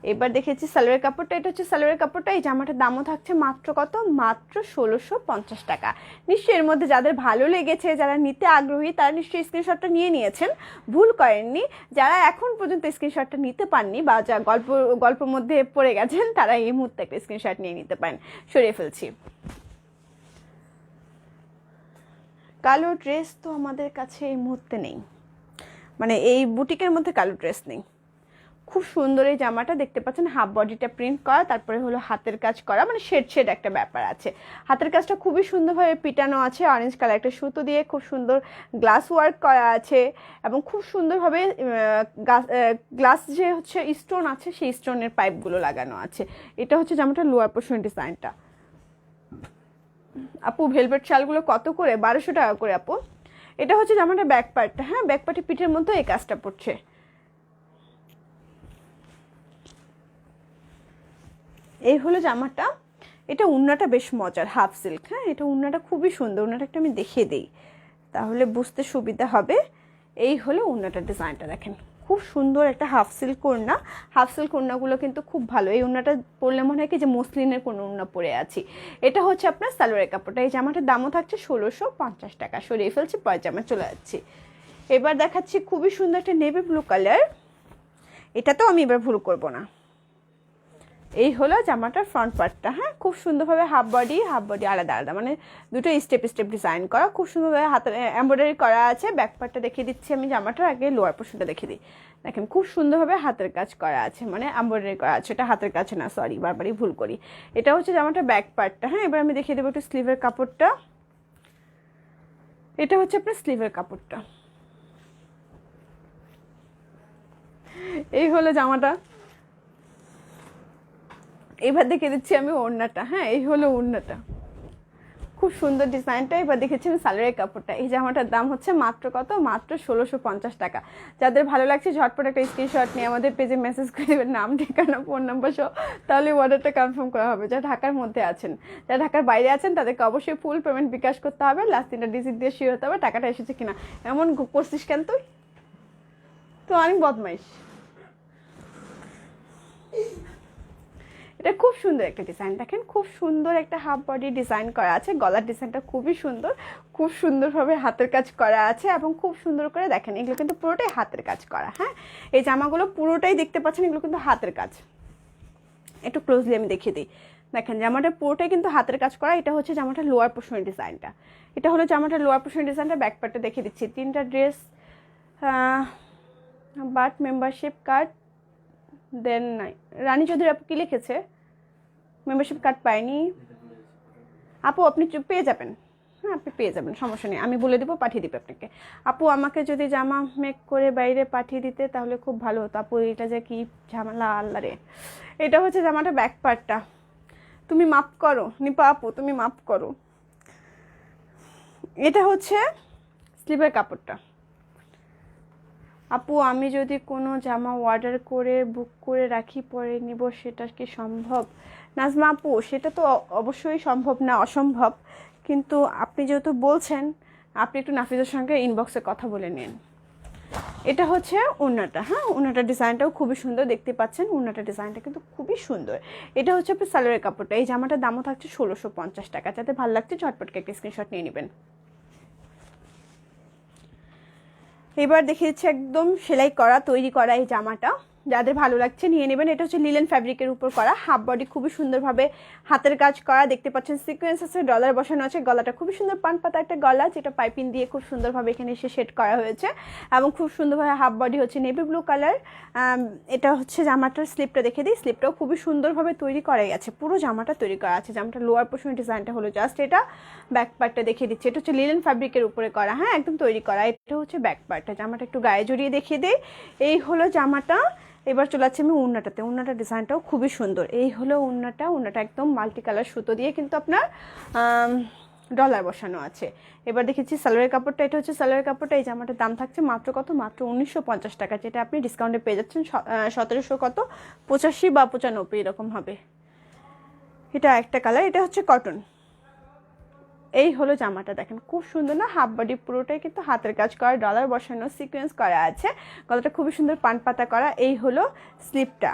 এবার দেখেছি সালোয়ারের কাপড়টা, এটা হচ্ছে সালোয়ারের কাপড়টা। এই জামাটার দামও থাকছে মাত্র কত, মাত্র 1650 টাকা। নিশ্চয়ই এর মধ্যে যাদের ভালো লেগেছে, যারা নিতে আগ্রহী, তারা নিশ্চয়ই স্ক্রিনশটটা নিয়ে নিয়েছেন, ভুল করেননি। যারা এখন পর্যন্ত স্ক্রিনশটটা নিতে পারেননি বা যা গল্পের মধ্যে পড়ে গেছেন, তারা এই মুহূর্তে একটা স্ক্রিনশট নিয়ে নিতে পারেন। সরিয়ে ফেলছি। কালো ড্রেস তো আমাদের কাছে এই মুহূর্তে নেই, মানে এই বুটিকের মধ্যে কালো ড্রেস নেই। খুব সুন্দর এই জামাটা দেখতে পাচ্ছেন, হাফ বডিটা প্রিন্ট করা, তারপরে হলো হাতের কাজ করা, মানে শেড শেড একটা ব্যাপার আছে। হাতের কাজটা খুবই সুন্দরভাবে পিটানো আছে, অরেঞ্জ কালার একটা সুতো দিয়ে খুব সুন্দর গ্লাস ওয়ার্ক করা আছে, এবং খুব সুন্দরভাবে গ্লাস যে হচ্ছে স্টোন আছে, সেই স্টোনের পাইপগুলো লাগানো আছে। এটা হচ্ছে জামাটা লোয়ার পোর্শন ডিজাইনটা। আপু ভেলভেট শালগুলো কত করে? 1200 টাকা করে আপু। এটা হচ্ছে জামাটা ব্যাক পার্টটা, হ্যাঁ ব্যাক পার্টে পিঠের মতো এই কাজটা পড়ছে। এই হলো জামাটা। এটা উন্নাটা বেশ মজার, হাফ সিল্ক, হ্যাঁ এটা উন্নাটা খুবই সুন্দর। উন্নাটা একটা আমি দেখিয়ে দিই, তাহলে বুঝতে সুবিধা হবে। এই হলো উন্নাটার ডিজাইনটা, দেখেন খুব সুন্দর একটা হাফ সিল্ক ওড়না। হাফ সিল্ক ওড়নাগুলো কিন্তু খুব ভালো। এই ওড়নাটা পরলে মনে হয় কি যে মসলিনের কোনো ওড়না পরে আছি। এটা হচ্ছে আপনার সালোয়ারের কাপড়টা। এই জামাটার দামও থাকছে 1650 টাকা। সরিয়ে ফেলছি, পরের জামা চলে যাচ্ছি। এবার দেখাচ্ছি খুবই সুন্দর একটা নেভি ব্লু কালার। এটা তো আমি এবার ভুল করব না। এই হলো জামাটার ফ্রন্ট পার্টটা, হ্যাঁ খুব সুন্দরভাবে হাফ বডি আলাদা আলাদা, মানে দুটো স্টেপ স্টেপ ডিজাইন করা, খুব সুন্দরভাবে হাতের এমব্রয়ডারি করা আছে। ব্যাক পার্টটা দেখিয়ে দিচ্ছি আমি জামাটার, আগে লোয়ার পোর্শনটা দেখিয়ে দিই। দেখেন খুব সুন্দরভাবে হাতের কাজ করা আছে, মানে এমব্রয়ডারি করা আছে। এটা হাতের কাছে না, সরি বারবারই ভুল করি। এটা হচ্ছে জামাটার ব্যাক পার্টটা, হ্যাঁ এবার আমি দেখিয়ে দেবো একটু স্লিভের কাপড়টা। এটা হচ্ছে আপনার স্লিভের কাপড়টা। এই হলো জামাটা। এবার দেখে দিচ্ছি আমি ওড়নাটা, হ্যাঁ এই হলো ওড়নাটা, খুব সুন্দর ডিজাইনটা। এবার দেখেছি আমি সালোয়ারের কাপড়টা। এই জামাটার দাম হচ্ছে মাত্র কত, মাত্র 1650 টাকা। যাদের ভালো লাগছে ঝটপট একটা স্ক্রিনশট নিয়ে আমাদের পেজে মেসেজ করে দেবেন, নাম ঠিকানা ফোন নাম্বার সহ, তাহলে অর্ডারটা কনফার্ম করা হবে। যারা ঢাকার মধ্যে আছেন, যারা ঢাকার বাইরে আছেন, তাদেরকে অবশ্যই ফুল পেমেন্ট বিকাশ করতে হবে। লাস্ট 3টা ডিজিট দিয়ে শিওর হতে হবে টাকাটা এসেছে কিনা। এমন করছিস কেন তুই, তো অনেক বদমাইশ। এটা খুব সুন্দর একটা ডিজাইন, দেখেন খুব সুন্দর একটা হাফ বডি ডিজাইন করা আছে। গলার ডিজাইনটা খুবই সুন্দর, খুব সুন্দরভাবে হাতের কাজ করা আছে, এবং খুব সুন্দর করে দেখেন এগুলো কিন্তু পুরোটাই হাতের কাজ করা। হ্যাঁ এই জামাগুলো পুরোটাই দেখতে পাচ্ছেন, এগুলো কিন্তু হাতের কাজ। একটু ক্লোজলি আমি দেখিয়ে দিই, দেখেন জামাটা পুরোটাই কিন্তু হাতের কাজ করা। এটা হচ্ছে জামাটা লোয়ার পোর্শনের ডিজাইনটা। এটা হলো জামাটা লোয়ার পোর্শনের ডিজাইনটা। ব্যাক পার্টটা দেখিয়ে দিচ্ছি। 3টা ড্রেস, বাট মেম্বারশিপ কার্ড, দেন নাই রানী চৌধুরী আপু কি লিখেছে, মেম্বারশিপ কার্ড পাইনি আপু। আপনি পেয়ে যাবেন, হ্যাঁ আপনি পেয়ে যাবেন, সমস্যা নেই, আমি বলে দেবো, পাঠিয়ে দিবে আপনাকে। আপু আমাকে যদি জামা মেক করে বাইরে পাঠিয়ে দিতে তাহলে খুব ভালো হতো। আপু এটা যে কি ঝামেলা, আল্লাহ রে। এটা হচ্ছে জামাটা ব্যাক পার্টটা। তুমি মাপ করো নিপা আপু, তুমি মাপ করো। এটা হচ্ছে স্লিভের কাপড়টা। আপু আমি যদি কোনো জামা অর্ডার করে বুক করে রাখি পরে নিব, সেটা কি সম্ভব? নাজমা আপু সেটা তো অবশ্যই সম্ভব না, অসম্ভব, কিন্তু আপনি যেহেতু বলছেন, আপনি একটু নাফিজের সঙ্গে ইনবক্সে কথা বলে নিন। এটা হচ্ছে ওড়নাটা, হ্যাঁ ওড়নাটার ডিজাইনটাও খুবই সুন্দর, দেখতে পাচ্ছেন ওড়নাটার ডিজাইনটা কিন্তু খুবই সুন্দর। এটা হচ্ছে আপনার সালোয়ারের কাপড়টা। এই জামাটার দামও থাকছে 1650 টাকা। যাতে ভালো লাগছে ঝটপটকে একটা স্ক্রিনশট নিয়ে নেবেন। এবার দেখিয়ে দিচ্ছি একদম সেলাই করা তৈরি করা এই জামাটা। যাদের ভালো লাগছে নিয়ে নেবেন। এটা হচ্ছে লিলেন ফ্যাব্রিকের উপর করা, হাফ বডি খুবই সুন্দরভাবে হাতের কাজ করা, দেখতে পাচ্ছেন সিকোয়েন্স আছে, ডলার বসানো আছে। গলাটা খুবই সুন্দর পান পাতা একটা গলা, যেটা পাইপিং দিয়ে খুব সুন্দরভাবে এখানে এসে সেট করা হয়েছে, এবং খুব সুন্দরভাবে হাফ বডি হচ্ছে নেভি ব্লু কালার। এটা হচ্ছে জামাটার স্লিপটা দেখে দিই। স্লিপটাও খুবই সুন্দরভাবে তৈরি করা গেছে, পুরো জামাটা তৈরি করা আছে। জামাটা লোয়ার পোর্শনের ডিজাইনটা হলো জাস্ট এটা। ব্যাক পার্টটা দেখিয়ে দিচ্ছি। এটা হচ্ছে লিলেন ফ্যাব্রিকের উপরে করা, হ্যাঁ একদম তৈরি করা। এটা হচ্ছে ব্যাক পার্টটা। জামাটা একটু গায়ে জড়িয়ে দেখিয়ে দিই। এই হলো জামাটা। এবার চলে যাচ্ছে আমি ওড়নাটাতে। ওড়নাটার ডিজাইনটাও খুবই সুন্দর। এই হলো ওড়নাটা। ওড়নাটা একদম মাল্টি কালার সুতো দিয়ে কিন্তু আপনার ডলার বসানো আছে। এবার দেখেছি সালোয়ারের কাপড়টা। এটা হচ্ছে সালোয়ারের কাপড়টা। এই জামাটার দাম থাকছে মাত্র কত, মাত্র 1950 টাকা, যেটা আপনি ডিসকাউন্টে পেয়ে যাচ্ছেন 1700 কত 85 বা 95 এরকম হবে। এটা একটা কালার। এটা হচ্ছে কটন। এই হলো জামাটা, দেখেন খুব সুন্দর না, হাফ বডি পুরোটাই কিন্তু হাতের কাজ করা, ডলার বসানো, সিকোয়েন্স করা আছে। গলাটা খুবই সুন্দর পান পাতা করা। এই হলো স্লিপটা।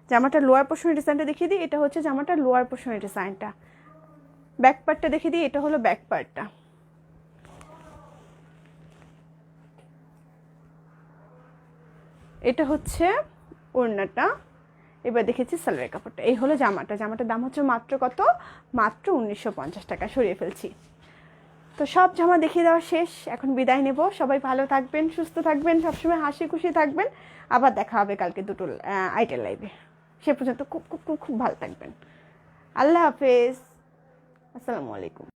জামাটার লোয়ার পোর্শনের ডিজাইনটা দেখিয়ে দিই, এটা হচ্ছে জামাটার লোয়ার পোর্শনের ডিজাইনটা। ব্যাক পার্টটা দেখিয়ে দিই, এটা হলো ব্যাক পার্টটা। এটা হচ্ছে ওড়নাটা। এবার দেখেছি সালোয়ার কাপড়টা। এই হলো জামাটা। জামাটার দাম হচ্ছে মাত্র কত? মাত্র 1950 টাকা। সরিয়ে ফেলছি। তো সব জামা দেখিয়ে দেওয়া শেষ, এখন বিদায় নেব। সবাই ভালো থাকবেন, সুস্থ থাকবেন, সবসময় হাসি খুশি থাকবেন। আবার দেখা হবে কালকে দুটো আইটেল লাইভে। সে পর্যন্ত খুব খুব খুব খুব ভালো থাকবেন। আল্লাহ হাফেজ। আসসালামু আলাইকুম।